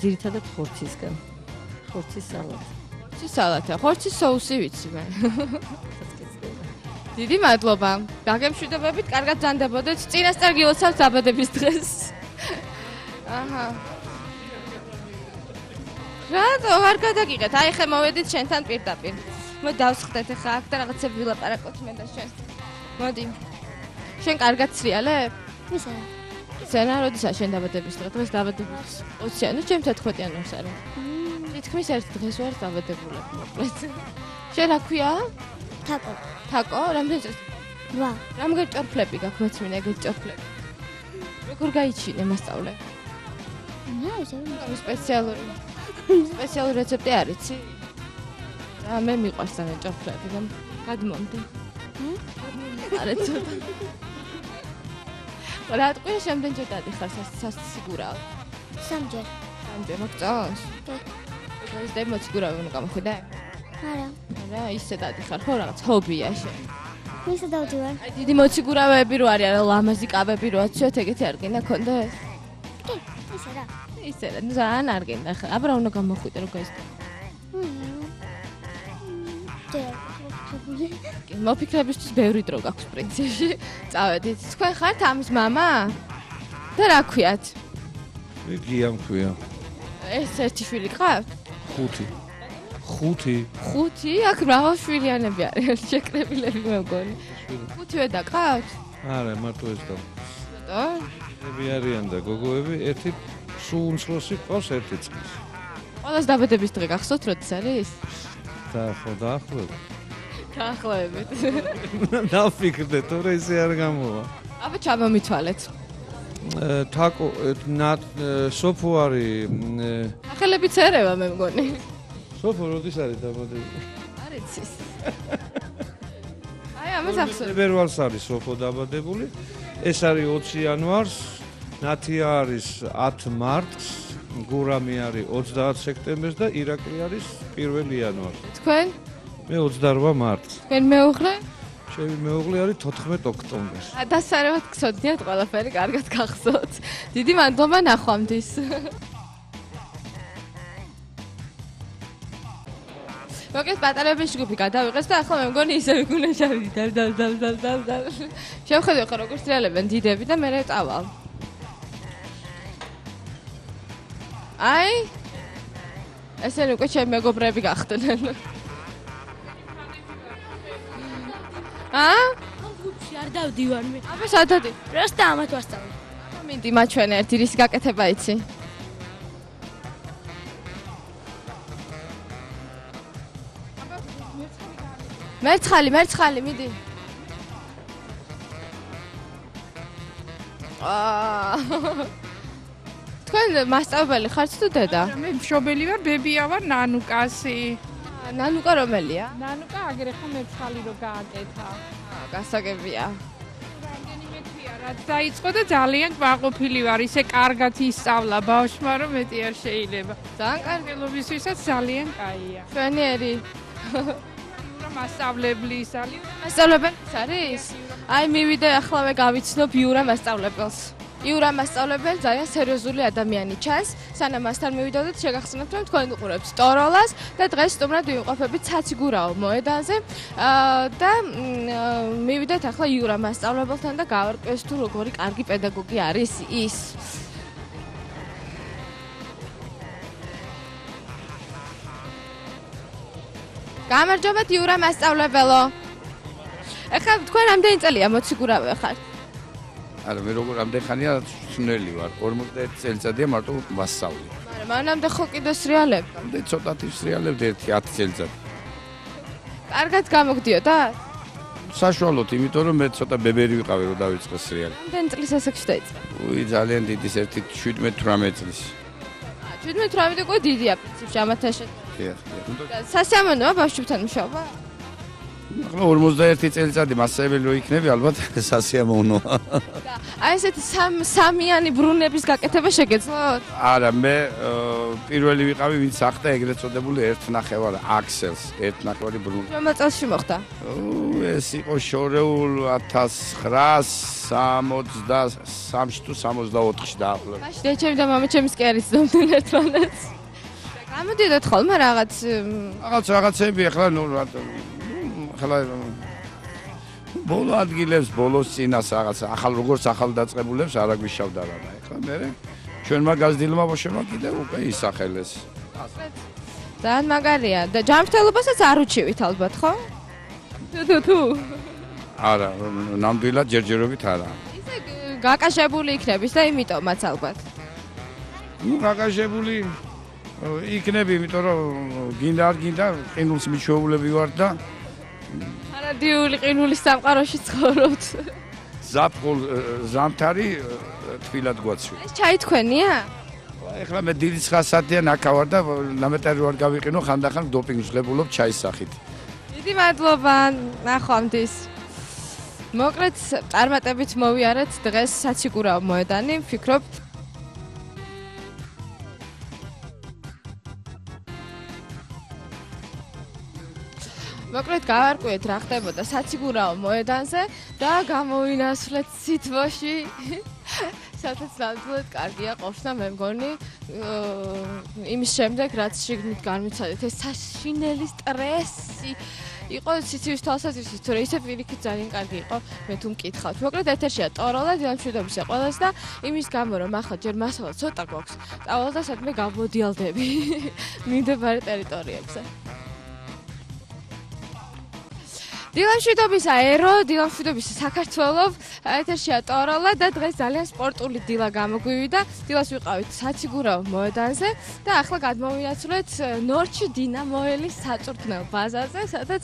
ძირითადად ხორცისგან. ხორცის სალატი. ხორცის სალატი, ხორცის соуსი ვიცი მე. დიდი მადლობა. გაგემშვიდობებით, კარგად ბრძანდებოდეთ. წინასწარ გილოცავთ დაბადების დღეს. აჰა. რატო არ გადაგიღეთ? აი ხე მოვედით შენთან პირდაპირ. მოდი დავსხდეთ ახლა აქ და რაღაცები ვილაპარაკოთ მე და შენ. მოდი. შენ კარგად ცრიალებ? ისე. ზენა როდესაც შენ დაბადების დღე? დღეს დაბადების 20-იანო, ჩემ 14-იანოს არა. თითქმის ერთ დღეს ვარ დაბადებული, მოკლედ. შენ რა ქვია? თაკო. თაკო? რამდენი წელი? 8. რამდენი ჭორფლები გაქვს მეცმინე ეგეთი ჭორფლები? როგორ გაიჩინე მასწავლე? ისე. სპეციალური რეცეპტი არ იცი? რა მე მიყვარს ამ ჭორფლები და გადმომდი. არა ცოტა. რა თქვი შემდეგჯერ დადიხარ სასიგურაო? სამჯერ. სამჯერ მოგწონს? ეს და მოციგურავი უნდა გამოხვიდე? არა. არა, ისე დადიხარ ხო რაღაც ჰობია შენ? ისე დავდივარ. აი დიდი მოციგურავები რო არის, არა ლამაზი კაბები რო აცვიოთ, ეგეთი არ გინდა კონდეს? კი, ისე რა. ისე რა, ძალიან არ გინდა ხა. აბა რა უნდა გამოხვიდე რო გაიზრდე? მოფიქრებისთვის ბევრი დრო გაქვს პრინციპში. წავედით. თქვენ ხართ ამის მამა? და რა ქვიათ? გია მქვია. ეს ერთი შვილი გყავთ? 5. 5? აქ მრავალშვილიანები არიან, შეკრებილები მე მგონი. 5-ვე დაგყავთ? არა, მარტო ეს და. და? ები არიან და გოგოები, ერთი სულ უმცროსი ყავს 1 წლის. ყველას დაბადების დღე გახსოვთ, როდის არის? დაახლოებით. დაახლოებით. დავფიქრდე, თორე ისე არ გამოვა. აბა ჩამომითვალეთ. თაკო სოფო არის სახელები წერება მე მგონი. სოფო როდის არის დაბადებული? არ იცის. აი ამას ახსოვს. ფებრუარს არის სოფო დაბადებული. ეს არის 20 იანვარს, ნათია არის 10 მარტს, გურამი არის 30 სექტემბერს და ირაკლი არის 1 იანვარს. თქვენ? მე 28 მარტს. თქვენ მეუღლე? ჩემი მეუღლე არის 14 ოქტომბერს. დასარევად გსოდნიათ ყველაფერი, კარგად გახსოვთ. დიდი მადლობა ნახვამდის. მოკლედ პატარების ჯგუფი გადავიღეს და ახლა მე მგონი ისე ვიგუნე შავი და. შევხედე ხო როგორ სტრიალებენ დიდები და მე წავალ. აი ესენი უკვე ჩემი მეგობრები გახდნენ. გუფში არ დავდივარ მე. აბა სადადი? პროსტა ამათ ვასწავლე. მინდი მაჩვენე ერთი რისი გაკეთება იცი? მერცხალი, მიდი. თქვენ მასწავლებელი ხართ თუ დედა? მე მშობელი ვარ, ბებია ვარ, ნანუკასი. ნანუკა რომელია? ნანუკა აგერ ხო მერცხალი რო გააკეთა. გასაგებია. რამდენიმე თვია რაც დაიწყო და ძალიან კმაყოფილი ვარ, ისე კარგად ისწავლა ბავშვმა, რომ მეტი არ შეიძლება. ძალიან კარგი. მშობლობისთვისაც ძალიან კაია. ჩვენიერი მასწავლებელი ის არის. მასწავლებელი არის? აი მივიდეახლავე გავიცნობ იურა მასწავლებელს. იურა მასწავლებელი ძალიან სერიოზული ადამიანი ჩანს. სანამ მასთან მივიდოდეთ, შეგახსენებთ, რომ თქვენ უყურებთ ტოროლას და დღეს სტუმრად ვიმყოფებით ცაციგურაო მოედანზე. და მივიდეთ ახლა იურა მასწავლებელთან და გავარკვევთ თუ როგორი კარგი პედაგოგი არის ის. გამარჯობათ იურა მასწავლებელო. ეხლა თქვენ რამდენი წელია მოციგურავე ხართ? არა, მე როგორ ამდენ ხანია ცნელი ვარ. 41 წელიწადია მარტო ვასწავლი. მაგრამ მანამდე ხო კიდე სრიალებდა? ამდენ ცოტათი სრიალებდი 10 წელიწად. კარგად გამოგდიოდა? საშუალოდ, იმიტომ რომ მე ცოტა ბებერი ვიყავი რომ დავიწყე სრიალი. რამდენი წლის ასაკში დაიწყე? ძალიან დიდი, 17-18 წლის. 17-18 უკვე დიდია პრინციპში ამათაშეთ. დიახ. სასიამოვნოა ბავშვებთან მუშაობა? ახლა 41 წელიწადი მასწავლებელი რო იქნები, ალბათ სასიამოვნოა. აი ესეთი სამიანი ბრუნების გაკეთება შეგეძლოთ? არა, მე პირველი ვიყავი, ვინც ახდა ეგრეთ წოდებული ერთნახევარ აქსელს, ერთნახევარი ბრუნვა. რომელ წელში მოხდა? ეს იყო შორეულ 1963 თუ 64-ში დაახლოებით. მაშინ დედაჩემი და მამაჩემის კი არის ზომდნენ ერთმანეთს. გამოდიოდოთ ხოლმე რაღაცები ახლა ახლა ბოლო ადგილებს, ბოლოს წინას რაღაც როგორც ახალდაწყებულებს არ აგვიშავდა რა. ახლა მე ჩვენმა გაზრდილმა ბავშვებმა კიდევ უკვე ისახელეს. ძალიან მაგარია და ჯანმრთელობასაც არ უჩივით ალბათ, ხო? თუ. არა, ნამდვილად ჯერჯერობით არა. ისე გაკაშებული იქნების და იმიტომაც ალბათ. გაკაშებული იქნები, იმიტომ რომ გინდა არ გინდა, ყინულს მიჩვეულები ვარ და არადიული ყინულის სამყაროში ცხოვრობთ. ზამთარი თბილად გვაცვი. ეს ჩაი თქვენია? ეხლა მე დიდი 9 საათიან აქა ვარ და ნამეტარი ვარ გავიყინო, ხანდახან დოპინგს ვღებულობ ჩაის სახით. დიდი მადლობა, ნახვამდის. მოკლედ წარმატებით მოვიარეთ დღეს საციგურაო მოედანი, ვფიქრობ მოკლედ გავარკვიეთ რა ხდებოდა საციგურაო მოედანზე და გამოვინასვლეთ სითბოში. სადაც ნამდვილად კარგია ყოფნა, მე მგონი იმის შემდეგ რაც შიგნით განვიცადეთ ეს საშინელი სტრესი იყო სიცივის თვალსაზრისით, თორე ისე პირიქით ძალიან კარგი იყო, მე თუ მკითხავთ. მოკლედ ეთერშია ტოროლა დილამშვიდობის ეყოლას და იმის გამო რომ ახლა ჯერ მასალა ცოტა გვაქვს, წავალ და სადმე გამოდიალდები მიმდებარე ტერიტორიებზე. დილამშვიდობის აერო, დილამშვიდობის საქართველო, ეთერშია ტოროლა და დღეს ძალიან სპორტული დილა გამოგვივიდა. დილას ვიყავით საციგურაო მოედანზე და ახლა გადმოვინაცვლეთ ნორჩი დინამოელის საწვრთნელ ბაზაზე, სადაც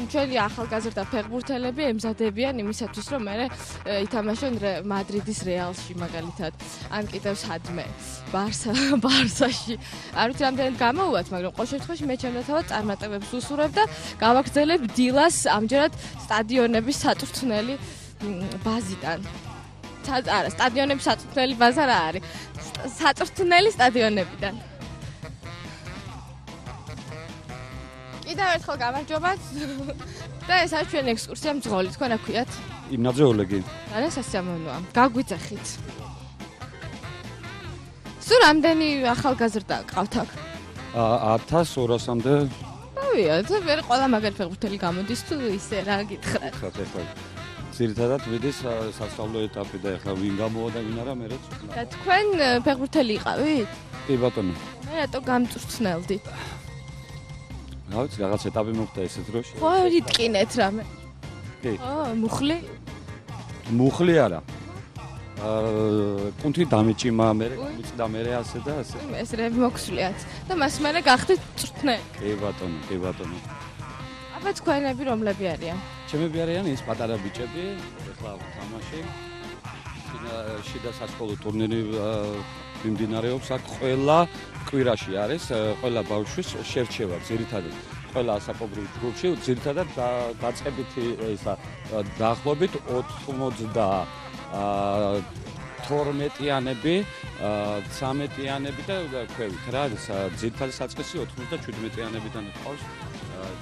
ჩვენი ახალგაზრდა ფეხბურთელები ემზადებიან იმისათვის, რომ მერე ითამაშონ მადრიდის რეალში მაგალითად, ან კიდევ სადმე ბარსაში. არ ვიცი რამდენად გამოვუვათ, მაგრამ ყოველ შემთხვევაში მე ჩემთან თავად წარმატებებს ვუსურვებ და გავაგრძელებ დილას ამჯერად სტადიონების საწვრთნელი ბაზიდან. არა, სტადიონების საწვრთნელი ბაზა რა არის? საწვრთნელი სტადიონებიდან. კიდევ ერთხელ გამარჯობათ და ეს არის ჩვენი ექსკურსია მძღოლი, თქვენ რა ქვიათ? იმნაძე ოლეგი. არა, სასიამოვნოა. გაგვიძახით. სულ რამდენი ახალგაზრდა ყავთ აქ? 1200-მდე. ავიათ, მე ყველა მაგარი ფეხბურთელი გამოდის თუ ისე რა გითხრათ. ეხლა ძირითადად მიდის სასწავლო ეტაპი და ეხლა ვინ გამოვა და ვინ არა მერეც. და თქვენ ფეხბურთელი იყავით? კი ბატონო. მე რატო გამწვრთნელდით? რა ვიცი, რაღაც ეტაპი მოხდა ესეთ დროში. ხო, იტკინეთ რამე. კი. მუხლი? მუხლი არა. კუნთი დამეჭიმა მე, მიწდა მე ასე და ასე. ეს რები მოგვსვლიათ და მას მერე გახდით წვრთნელი. კი ბატონო, კი ბატონო. აბა თქვენები რომლები არიან? ჩემები არიან ის პატარა ბიჭები, ეხლა ვთამაში. შიდა სასკოლო ტურნირი მიმდინარეობს აქ ყველა კვირაში არის, ყველა ბავშვის შერჩევა ძირითადად. ყველა ასაკობრივ ჯგუფში ძირითადად დაწყებითი ისა დაახლოებით 12-იანები, 13-იანები და ქვევით რა არის ძირითადი საწყისი 97-იანებიდან ყავს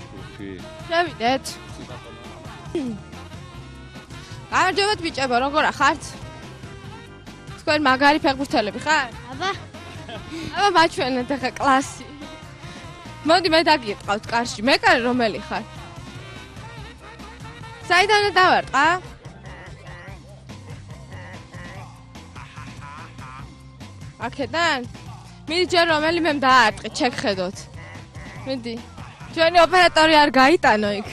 ჯგუფი. შევიდეთ. გამარჯობათ ბიჭებო, როგორ ახართ? თქვენ მაგარი ფეხბურთელები ხარ? აბა. აბა მაჩვენეთ ახლა კლასი. მოდი მე დაგიწყავთ კარში. მე კარი რომელი ხარ? საიდან დავარტყა? აქედან? მიდი ჯერ რომელი მე დაარტყი, შეგხედოთ. მიდი. ჩვენი ოპერატორი არ გაიტანო იქ.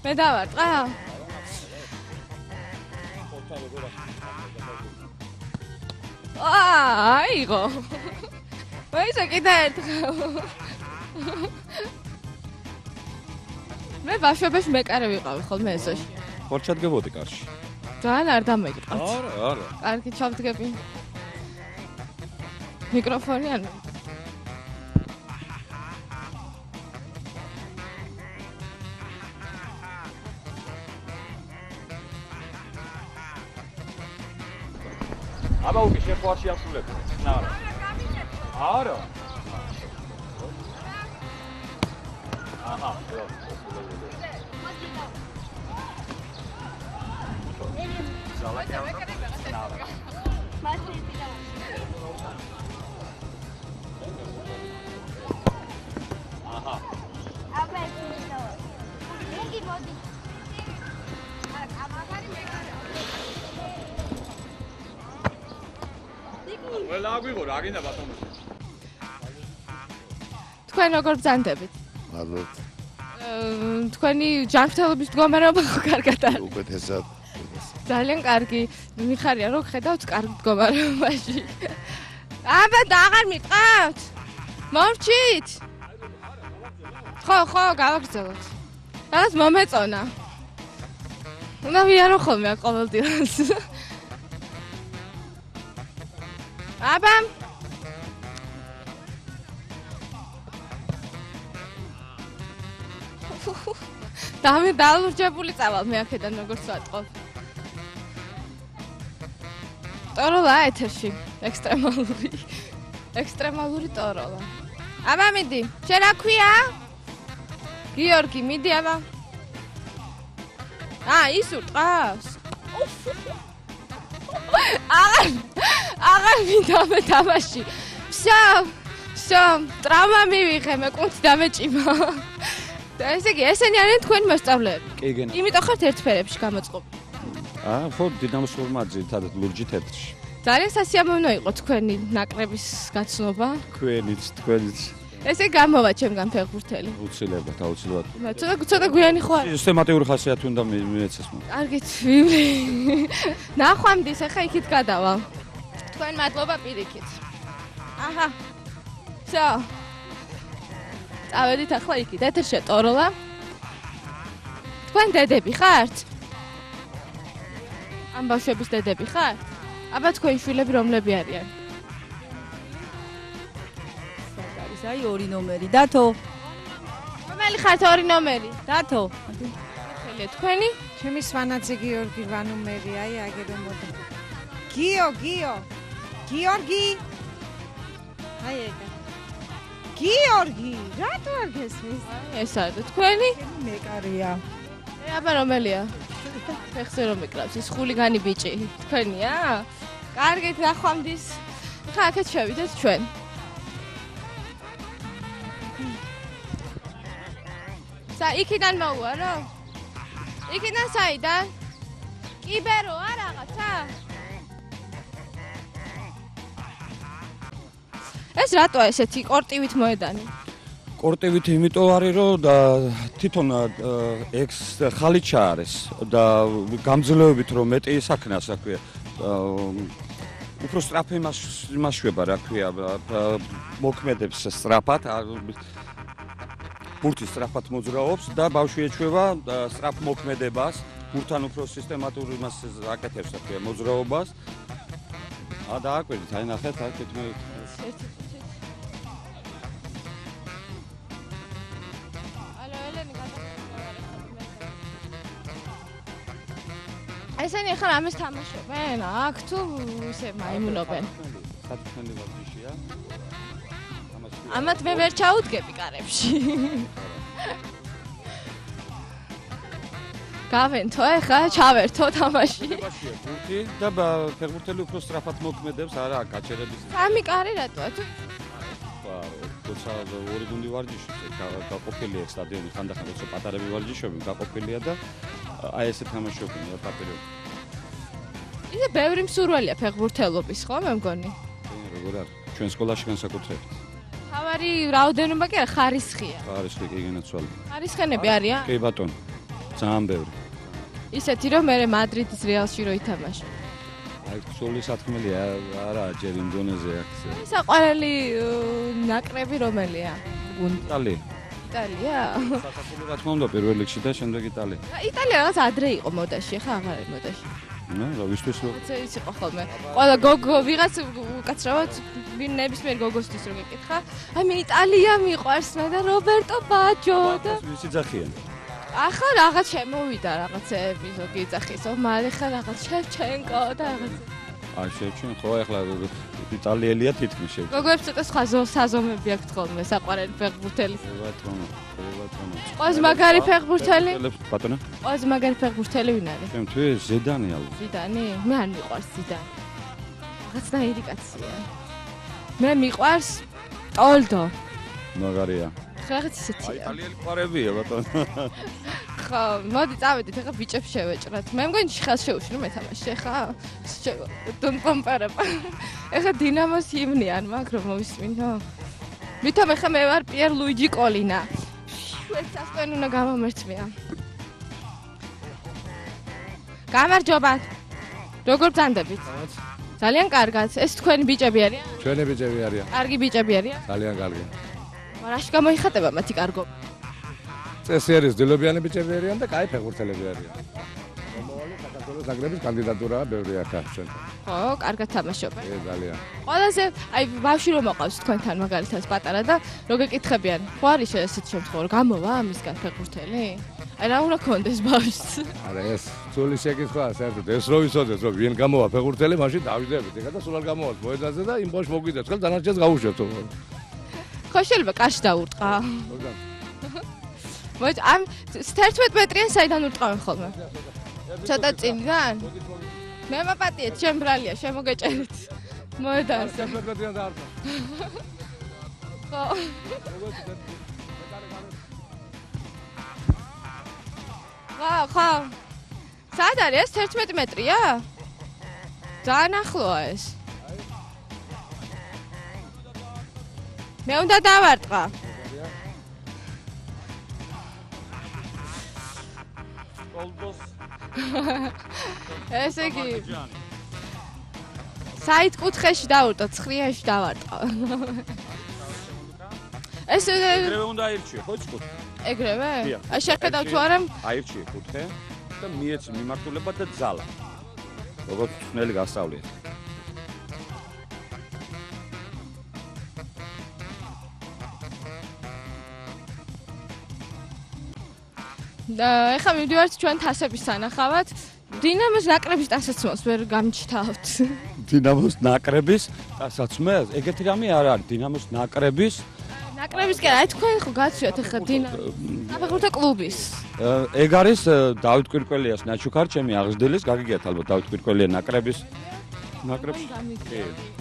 მე დავარტყა? აიღო. მე ისე კიდე ერთხელ. მე ბავშვებში მეკარე ვიყავი ხოლმე ეზოში. ხორ ჩადგებოდი კარში. ძალიან არ დამეგიყავთ. არა. კარგი, ჩავდგები. მიკროფონი არ აბა უკი შეხვარში ასულებს. ნარა. არა. აჰა, ყველა აგვიღო რა გინდა ბატონო. თქვენ როგორ ბრძანდებით? მადლობთ. თქვენი ჯანმრთელობის მდგომარეობა ხო კარგად არის? უკეთესად. ძალიან კარგი. მიხარია რომ ხედავთ კარგ მდგომარეობაში. აბა და აღარ მიყავთ? მომჩით? ხო, გავაგრძელოთ. რაღაც მომეწონა. უნდა ვიარო ხოლმე აქ ყოველდღიურად. აბა დალურჯებული წავალ მე აქედან როგორც ვატყობ. ტოროლა ეთერში, ექსტრემალური ტოროლა. აბა მიდი, შენ რა ქვია? გიორგი, მიდი აბა. ის ურტყავს. აღარ მინდა მე თამაში. всё, ტრავმა მივიღე, მე კუნთი დამეჭიმა. ესე იგი, ესენი არიან თქვენი მოსწავლეები. კი, გენ. იმიტომ ხართ ერთფერებში გამოწყობილი. ხო, დინამოს ფორმა ძირითადად ლურჯი თეთრში. ძალიან სასიამოვნო იყო თქვენი ნაკრების გაცნობა. თქვენიც. ესე გამოვა ჩემგან ფეხბურთელი. აუცილებლად. ცოტა გვიანი ხო არის? სისტემატიური ხასიათი უნდა მიეცეს მო. კარგით, ვიმლი. ნახვამდის, ახლა იქით გადავალ. თქვენ მადლობა პირიქით. აჰა. всё. წავედით ახლა იქით. ეთერშია ტოროლა. თქვენ დედები ხართ? ამ ბავშვების დედები ხართ? აბა თქვენი შვილები რომლები არიან? აი 2 ნომერი. დათო. რომელი ხართ 2 ნომერი? დათო. ხელე თქვენი? ჩემი სვანაძე გიორგი ვანუმერი, აი აგერე მოდი. გიორგი. აი ეგა. გიორგი, რატო არ გესმის? ეს არის თქვენი? მეკარია. აბა რომელია? ფეხზე რომ ეკრავს, ის ხულიგანი ბიჭი. თქვენია? კარგით, ნახვამდის. ხა აქეთ შევიდეთ ჩვენ. იქიდან მოვუარო? იქიდან საიდან? კიბეროა რაღაცა? ეს რატოა ესეთი კორტივით მოედანი? კორტივით იმიტომ არის რომ და თვითონ ექს ხალიჩა არის და გამძლეობით რომ მეტი საქმეა საქმე. უფრო სწრაფი მასშტაბა რა ქვია მოქმედებს სწრაფად ბურთი სწრაფად მოძრაობს და ბავშვი ეჩვევა სწრაფ მოქმედებას ბურთთან უფრო სისტემატური მას აკეთებს რა ქვია მოძრაობას და აკვირდით აი ნახეთ აქეთ მე ესენი ახლა ამას თამაშობენ? აქ თუ ისე მაიმუნობენ? სათხმელი ვარჯიშია. ამათ მე ვერ ჩაუდგები კარებში. გავენთო ახლა, ჩავერთო თამაში. ბურთი და ფეხბურთელი უფრო სწრაფად მოქმედებს, არა გაჩერების. სამი კარი რატოა თუ? თორსა ორი გუნდი ვარჯიშობს, გაყოფილია სტადიონი ხანდახან როცა პატარები ვარჯიშობენ, გაყოფილია და აი ესე თამაშობენ პატარები. ისე ბევრი მსურველია ფეხბურთელობის, ხო მე მგონი? როგორ არის? ჩვენ სკოლაში განსაკუთრებით. თავარი რაოდენობა კი არა, ხარისხია. ხარისხი კი განაცვალე. ხარისხენები არიან? კი ბატონო. ძალიან ბევრი. ისეთი რომ მე მადრიდის რეალში რო ითამაშე. აი სული სათქმელია, არა ჯერ იმ დონეზე აქ. საყვარელი ნაკრები რომელია? იტალია. იტალია? საქართველო რა თქმა უნდა პირველ რიგში და შემდეგ იტალია. იტალია რაღაც ადრე იყო მოდაში, ხა აღარ არის მოდაში. რა ვისთვის რო? ეს იყო ხოლმე. ყველა გოგო ვიღაც უკაცრავად ნებისმიერ გოგოსთვის რო გეკითხა. აი მე იტალია მიყვარს და რობერტო ბაჯო და ვისი ძახიან? ახლა რაღაც შემოვიდა რაღაცეები ზოგი ძახისო, მალე ხა რაღაც შევჩენკო და რაღაც. აი შეჩვენ ხო ახლა იტალიელია თითქმის შეჩვენ. გოგოებს ცოტა სხვა საზომები აქვს ხოლმე საყვარელი ფეხბურთელის. ბატონო. ყოს მაგარი ფეხბურთელი? ბატონო. ყოს მაგარი ფეხბურთელი ვინ არის? ჩემთვის ზიდანი ალბათ. ზიდანი? მე არ მიყვარს ზიდანი. რაღაცნაირი კაცია. მე მიყვარს ტოლდო. მაგარია. რაღაც ისეთია. იტალიელი ყარებია ბატონო. ხო, მოდი წავედით, ახლა ბიჭებს შევეჭრათ. მე მგონი ხელს შეუშლი მეთამაშე ხა? დონ პომპარაპა. ახლა დინამოს ჰიმნი არ მაქვს რომ მოვისმინო. ვითომ ახლა მე ვარ პიერ ლუიჯი კოლინა. ეს ასკენ უნდა გამომერწმია. გამარჯობა. როგორ ბრძანდებით? ძალიან კარგად. ეს თქვენი ბიჭები არიან? ჩვენი ბიჭები არიან. კარგი ბიჭები არიან? ძალიან კარგი. რაში გამოიხატება მათი კარგობა? წესი არის დილობიანი ბიჭები არიან და კაი ფეხბურთელები არიან. მომავალი საქართველოს ნაკრების კანდიდატურაა ბევრი აქ ჩვენ. ხო, კარგად თამაშობენ. ძალიან. ყველაზე აი ბავშვი რომ მოყავს თქვენთან მაგალითად პატარა და რო გეკითხებიან, ხო არის ესეთ შემთხვევა, რომ გამოვა ამისგან ფეხბურთელი? აი რა უნდა კონდეს ბავშვს? არა ეს სული შეკითხვაა საერთოდ ეს რო ვიცოდეს რომ ვინ გამოვა ფეხბურთელი, მაშინ დავიძებით ეხლა და სულ არ გამოვალ მოედანზე და იმ ბავშვს მოგვიდეთ ხელ დანარჩენს გავუშვებთ. ხო შეიძლება კარში დაურტყა. მოიც ამ 11 მეტრიან საიდან ურტყავენ ხოლმე? ცოტა წინიდან? მე მაპატიეთ, ჩემ ბრალია, შემოგეჭერით. მოედანზე. 11 მეტრიან დაარწა. ხო. ხო. სად არის? 11 მეტრია? ძალიან ახლოა ეს. მე უნდა დავარტყა. ესე იგი საით კუთხეში დავარტყა, ცხრიაში დავარტყა. ეს ეგრევე უნდა აირჩიო, ხო კუთხე? ეგრევე? აი შეხედავ თუ არა? აირჩიე კუთხე და მიეცი მიმართულება და ძალა. როგორც თნელი გასწავლია. და ეხლა მივდივართ ჩვენ თასების სანახავად. დინამოს ნაკრების ტასაცმელს ვერ გამჩთავთ. დინამოს ნაკრების ტასაცმელს? ეგეთი რამე არ არის. დინამოს ნაკრების ნაკრების კი არა, თქვენ ხო გაცვიოთ ეხლა დინამოს საფეხბურთო კლუბის. ეგ არის დავით კვირკველიას ნაჩუქარ ჩემი აღზრდილის, გაგიგეთ ალბათ დავით კვირკველია ნაკრების ნაკრებში.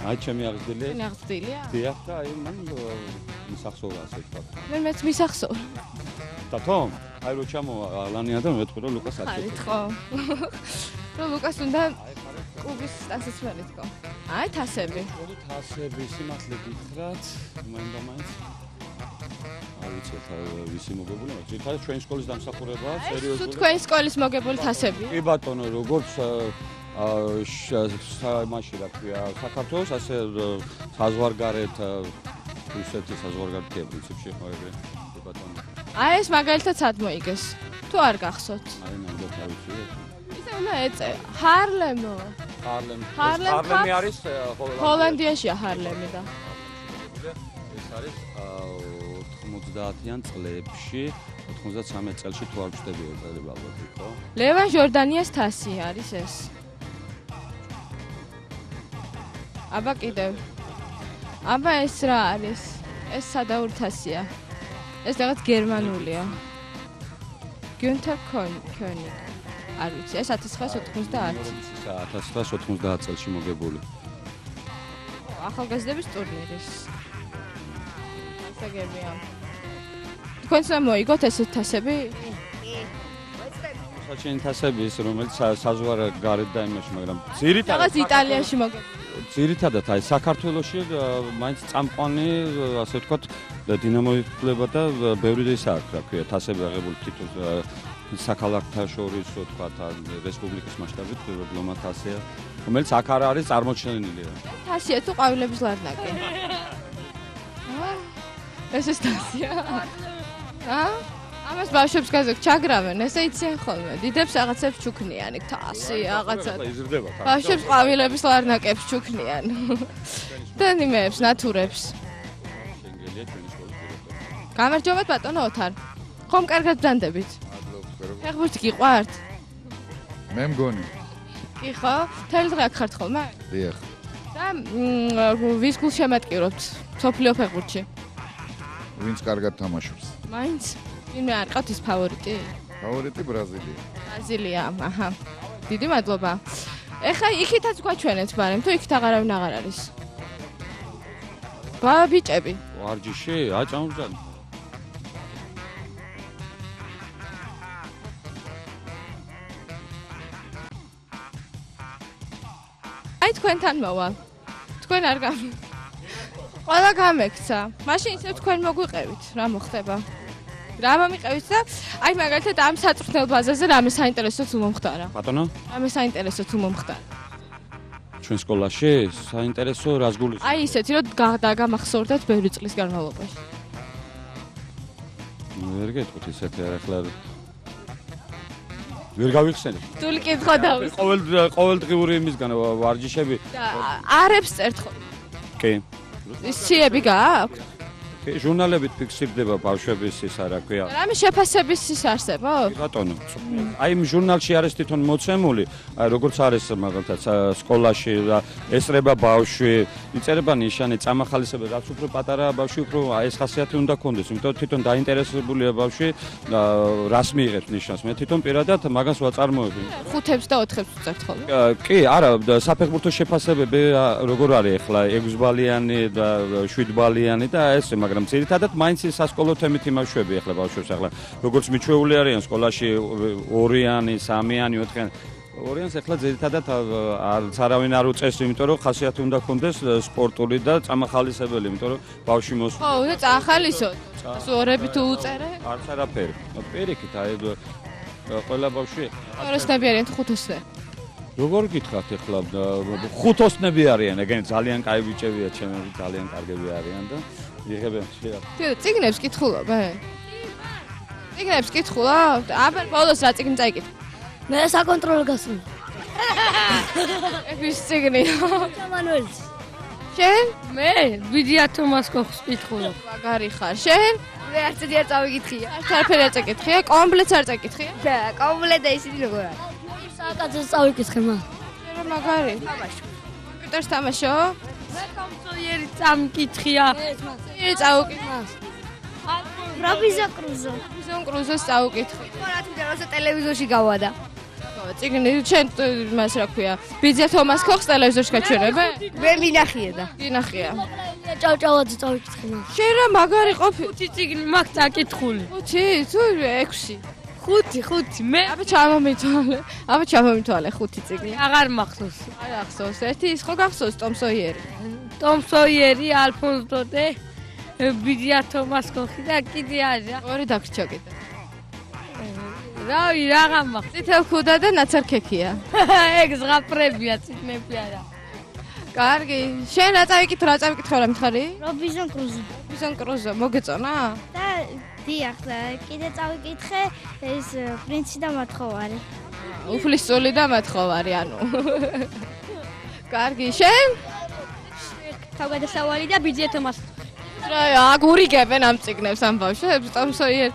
აი ჩემი აღზრდილი. ჩემი აღზრდილია? დიახ და აი მან მისახსოვრა ასე ვთქვა. მეც მისახსოვრა. დათომ? აი რო ჩამოვა ალანია და მეთქვა რომ ლუკას აკეთებს. ხარით ხო. რომ ლუკას უნდა კლუბის ტასაცმელი თქო. აი თასები. თასები სიმართლე გითხრათ, მაინდა-მაინც. არ ვიცი ხა ვისი მოგებული, მაგრამ ძირითადად ჩვენი სკოლის დამსახურებაა, სერიოზული. თუ თქვენი სკოლის მოგებული თასები? კი ბატონო, როგორც მაშინ რა ქვია, საქართველოს ასე საზღვარგარეთ რუსეთის საზღვარგარეთია პრინციპში ხო ეგრე ბატონო. აი ეს მაგალითად სად მოიგეს? თუ არ გახსოვთ? აი ნამდვილად არ ვიცი. ისე უნდა ეწე. ჰარლემო. ჰარლემი არის ჰოლანდიაშია ჰარლემი და. ეს არის 90-იან წლებში, 93 წელში თუ არ ვწდები წელი ალბათ იყო. ლევან ჟორდანიას თასი არის ეს. აბა კიდევ. აბა ეს რა არის? ეს სადაური თასია. ეს რაღაც გერმანულია. გუნთერ კონიკ. არ ვიცი, ეს 1990. 1990 წელში მოგებული. ახალგაზრდების ტურნირის. ასაგებია. თქვენს მოიგოთ ესეთ თასები? საჩენი თასები ის რომელიც საზღვარგარეთ და იმაში, მაგრამ ძირითადად რაღაც იტალიაში მოგებული. ძირითადად აი საქართველოში მაინც წამყვანი ასე ვთქვათ დინამოიკვლება და ბევრი ის აქვს რა ქვია თასები აღებული თითოს საქალაქთა შორის ვთქვათ რესპუბლიკის მასშტაბით დიპლომატ თასია რომელიც აქ არ არის წარმოჩენილი რა თასია თუ ყვავილების ლარნაკი ეს თასია ამას ბავშვებს გაზოგ ჩაგრავენ ესე იციან ხოლმე დიდებს რაღაცებს ჩუქნიან იქ თასი რაღაცა ბავშვებს ყვავილების ლარნაკებს ჩუქნიან და იმეებს ნატურებს გამარჯობათ ბატონო ოთარ ხომ კარგად ბრძანდებით ფეხბურთი გიყვართ მე მგონი კი ხო? თელი დღე აქ ხართ ხოლმე? დიახ. და ვის გულს შემატკივრობთ სოფლიო ფეხბურთში? ვინც კარგად თამაშობს. მაინც? ვინმე არ ყავთ ის ფავორიტი? ფავორიტი ბრაზილია. ბრაზილია, აჰა. დიდი მადლობა. ეხლა იქითაც გვაჩვენეთ, მაგრამ თუ იქით აღარავინ აღარ არის. ბიჭები. ვარჯიში, აჭამბზანი. აი თქვენთან მოვალ. თქვენ არ გამ. ყველა გამექცა. მაშინ ისევ თქვენ მოგვიყევით, რა მოხდება? რა მომიყევით და აი მაგალითად ამ საწვრთნელ ბაზაზე რამე საინტერესო თუ მომხდარა? ბატონო? რამე საინტერესო თუ მომხდარა? ჩვენ სკოლაში საინტერესო რას გულის? აი ისეთი რომ დაგამახსოვრდეთ ბევრი წლის განმავლობაში. ვერ გეტყვით ისეთი ახლა ვერ გავიხსენებ. თული კითხვა დავის. ყოველდღიური იმისგან ვარჯიშები. არებს წერთ ხო? კი. ის ციები გააქვთ? კი, ჟურნალებით ფიქსირდება ბავშვების ის არა ქვია. რამე შეფასების ის არსებობს? ბატონო. აი იმ ჟურნალში არის თვითონ მოცემული, აი როგორც არის მაგალითად სკოლაში და ესწრება ბავშვი, იწერება ნიშანი, წამახალისება, რაც უფრო პატარაა ბავშვი, უფრო აი ეს ხასიათი უნდა კონდეს, იმიტომ თვითონ დაინტერესებულია ბავშვი რას მიიღებს ნიშანს. მე თვითონ პირადად მაგას ვაწარმოები. 5-ს და 4-ს ვწერთ ხოლმე? კი, არა, საფეხბურთო შეფასებები როგორ არის ახლა 6 ბალიანი და 7 ბალიანი და ესე მაგრამ ძირითადად მაინც სასკოლო თემით იმავშვები ახლა ბავშვებს ახლა როგორც მიჩვეული არიან სკოლაში 2-იანი, 3-იანი, 4-იანი. 2-იანს ახლა ძირითადად არავინ არ უწევს, იმიტომ რომ ხასიათი უნდა ქონდეს სპორტული და წამახალისებელი, იმიტომ რომ ბავშვი მოსვლა. ხო, და წამახალისო. ორები თუ უწერე? არც არაფერი. პირიქით, აი ყველა ბავშვი ოროსნები არიან თუ 5-ოსნე? როგორ გითხრათ ახლა 5-ოსნები არიან, ეგენი ძალიან კაი ბიჭებია, ჩემები ძალიან კარგები არიან და იღებენ შეიძლება. თიო, წიგნებს კითხულობენ? წიგნებს კითხულობ? აბა ბოლოს რა წიგნი წაიკითხე? მე საკონტროლო გასული. ეს წიგნია. სამანუელის. შენ? მე ვიდია თომას კოხს კითხულობ. მაგარი ხარ. შენ? მე არც ერთი არ წავიკითხია. არაფერი არ წაკითხია? კომპლეტს არ წაკითხია? და კომპლეტ და ისინი როგორ არის? საათზე წავიკითხე მაგ. რა მაგარი? თამაშო. კომპიუტერს თამაშო? მე კომპიუტერი წამკითხია. მე წავუკითხე. რობინზონ კრუზო. რობინზონ კრუზოს წავუკითხე. რა თქმა უნდა, ტელევიზორში გავადა. წიგნი შენ მას რა ქვია? ბიძია თომას კოხს ტელევიზორში გაჩვენებე? მე მინახია და. მინახია. ჭავჭავაძე წავიკითხე მაგ. შენ რა მაგარი ყოფილი? 5 წიგნი მაგ წაკითხული. 5 თუ 6? 5 მე აბა ჩამომითვალე 5 წიგნი. აღარ მახსოვს. არ ახსოვს. ერთი ის ხო გახსოვს ტომ სოიერი? ტომ სოიერი, ალფონს დოდე, ბიძია თომას კოხი და კიდე არის. ორი დაგრჩა კიდე. რავი, რაღა მახსოვს. წითელ ქუდა და ნაცარქექია. ეგ ზღაპრებია, წიგნები არა. კარგი. შენ რა წავიკითხე რა მითხარი? რობინზონ კრუზო. რობინზონ კრუზო, მოგეწონა? და დიახ, კიდე წავიკითხე ეს პრინცი და მათხოვარი. უფლისწული და მათხოვარი, ანუ. კარგი, შენ? თავგადასავალი და ბიძია თომას. რა, აგურიგებენ ამ წიგნებს ამ ბავშვებს, ტომ სოიერი.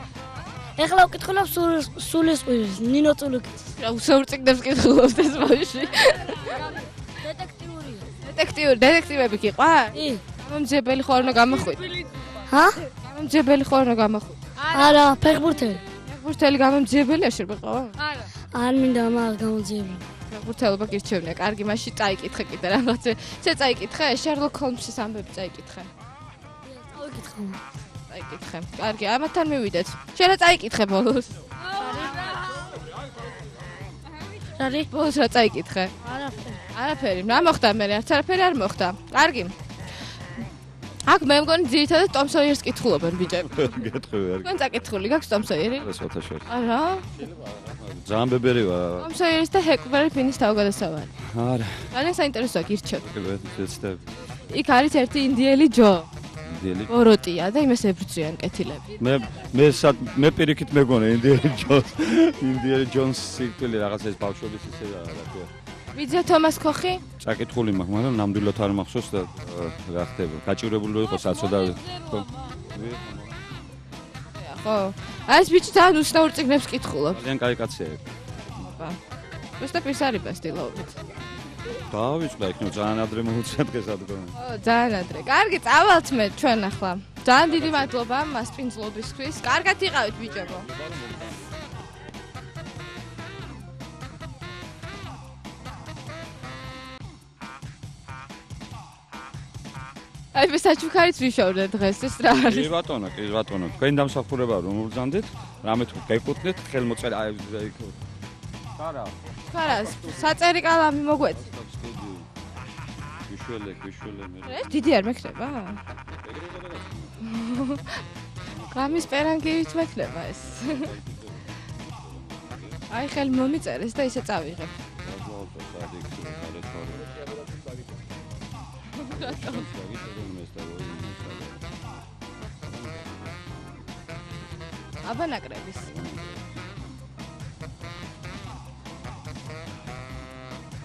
ეხლა ვკითხულობ სულის ყვირს, ნინო წულუკის. რა უსაურ წიგნებს კითხულობთ ეს ბავშვი? დეტექტიურია. დეტექტივები გიყვარ? კი. გამომძიებელი ხო არ უნდა გამოხვიდე? ჰა? გამომძიებელი ხო არ უნდა გამოხვიდე? არა, ფეხბურთელი. ფეხბურთელი გამომძიებელია შეყო? არა. არ მინდა მაგ გამომძიებელი. ფეხბურთელობა გირჩევნია. კარგი, მაშინ წაიკითხე კიდე რაღაცა. შენ წაიკითხე? შერლოკ ჰოლმსის ამბები წაიკითხე. წაიკითხე. წაიკითხე. კარგი, ამათთან მივიდეთ. შენ რა წაიკითხე ბოლოს? რარი? ბოლოს რა წაიკითხე? არაფერი. რა მოხდა მე? არც არაფერი არ მოხდა. კარგი. აქ მე მგონი ძირითადად ტომ სოიერს კითხულობენ ბიჭები. გეტყვი არ. თქვენ წაკითხული გაქვს ტომ სოიერი? ეს ოთაშორი. არა. ძალიან ბებერი ვარ. ტომ სოიერის და ჰეკლბერი ფინის თავგადასავალი. არა. ძალიან საინტერესოა გირჩევ. ვეცდები. იქ არის ერთი ინდიელი ჯო. ინდიელი. ბოროტია და იმას ებრძვიან კეთილები. მე პირიქით მეგონა ინდიელი ჯონს სიკვდილი რაღაცა ეს ბავშვების ისე რა ქვია. ბიძია თომას კოხი? წაკითხული მაქვს, მაგრამ ნამდვილად არ მახსოვს და რა ხდება. გაჭირებული რო იყო საწოდა. ხო. ეს ბიჭი ძალიან უცნაურ წიგნებს კითხულობს. ძალიან კაი კაცია. უბრალოდ პირსარიბა სტილობით. დავიწყდა იქნებ ძალიან ადრე მოუწია დღეს ადგომა. ო, ძალიან ადრე. კარგი, წავალთ მე ჩვენ ახლა. ძალიან დიდი მადლობა მასპინძლობისთვის. კარგად იყავით ბიჭებო. აი მე საჩუქარიც ვიშოვდე დღეს ეს რა არის? კი ბატონო, კი ბატონო. თქვენ დამსახურება რომ მოვბრძანდეთ, რამე თუ გეკუთვნით, ხელმოწერა აი ხარა. ხარა, საწერი კალამი მოგვეც. გიშველე მე. ეს დიდი არ მექნება? გამის პერანგივით მექნება ეს. აი ხელ მომიწერეს და ისე წავიღებ. აბა ნაკრების.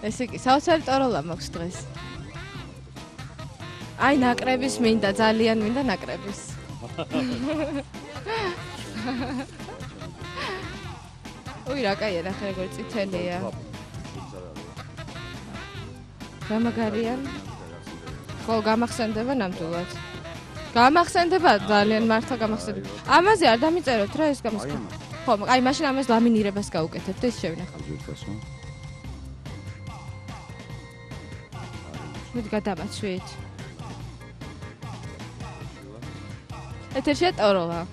ესე იგი, საოცარი ტოროლა მაქვს დღეს. აი ნაკრების მინდა, ძალიან მინდა ნაკრების. ой, რა კაია, ნახე როგორ წითელია. გამაგარიან. ხო, გამახსენდება ნამდვილად. გამახსენდება ძალიან მართლა გამახსენდება. ამაზე არ დამიწეროთ რა ეს გამოსკა. ხო, აი მაშინ ამას ლამინირებას გაუკეთებთ ეს შევინახავ. მოდი გადამაცვით. ეთერშია ტოროლა.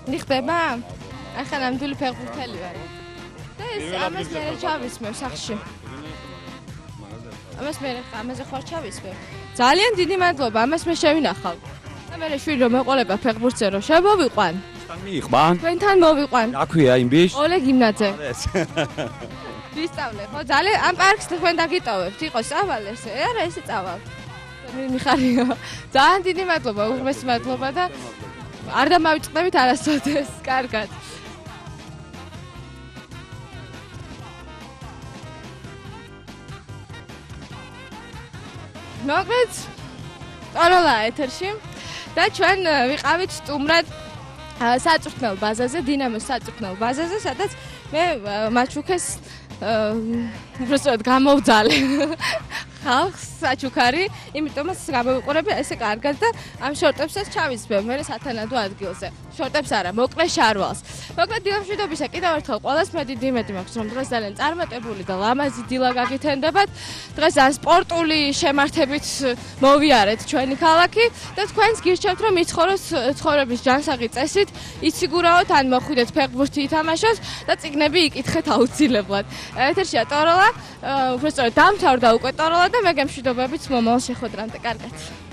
ნიხდება? ახლა ნამდვილი ფეხბურთელი ვარ. და ეს ამას მე ჩავისმევ სახში. ამაზე ხარ ჩავისმევ. ძალიან დიდი მადლობა, ამას მე შევინახავ. და მე შვილი რომ მეყოლება ფეხბურთზე რომ შემოვიყვან. თან მიიყვან? თქვენთან მოვიყვან. რა ქვია იმ ბიჭ? ოლეგ იმნაძე. ვისწავლე, ხო, ძალიან ამ პარკს თქვენ დაგიტოვებთ, იყო სწავლე ესე. არა, ესე წავალ. მიხარია. ძალიან დიდი მადლობა, უღმესი მადლობა და არ დამავიწყდებით არასოდეს. კარგად. მოკლედ, ტოროლა ეთერში და ჩვენ ვიყავით სტუმრად საწვრთნელ ბაზაზე, დინამოს საწვრთნელ ბაზაზე, სადაც მე მაჩუქეს უბრალოდ გამოვძალე ხალხს საჩუქარი, იმიტომაც გამოვიყურები ესე კარგად და ამ შორტებსაც ჩავისმევ მე სათანადო ადგილზე. შორტებს არა, მოკლე შარვალს. მოკლედ დილამშვიდობისა კიდევ ერთხელ ყველას მე დიდი იმედი მაქვს, რომ დღეს ძალიან წარმატებული და ლამაზი დილა გაგითენდებათ. დღეს ძალიან სპორტული შემართებით მოვიარეთ ჩვენი ქალაქი და თქვენს გირჩევთ, რომ იცხოვროს ცხოვრების ჯანსაღი წესით, იციგურაოთ ან მოხვიდეთ ფეხბურთი ითამაშოთ და წიგნები იკითხეთ აუცილებლად. ეთერშია ტოროლა, უბრალოდ დამთავრდა უკვე ტოროლა და მე გემშვიდობებით მომავალ შეხვედრამდე. კარგად.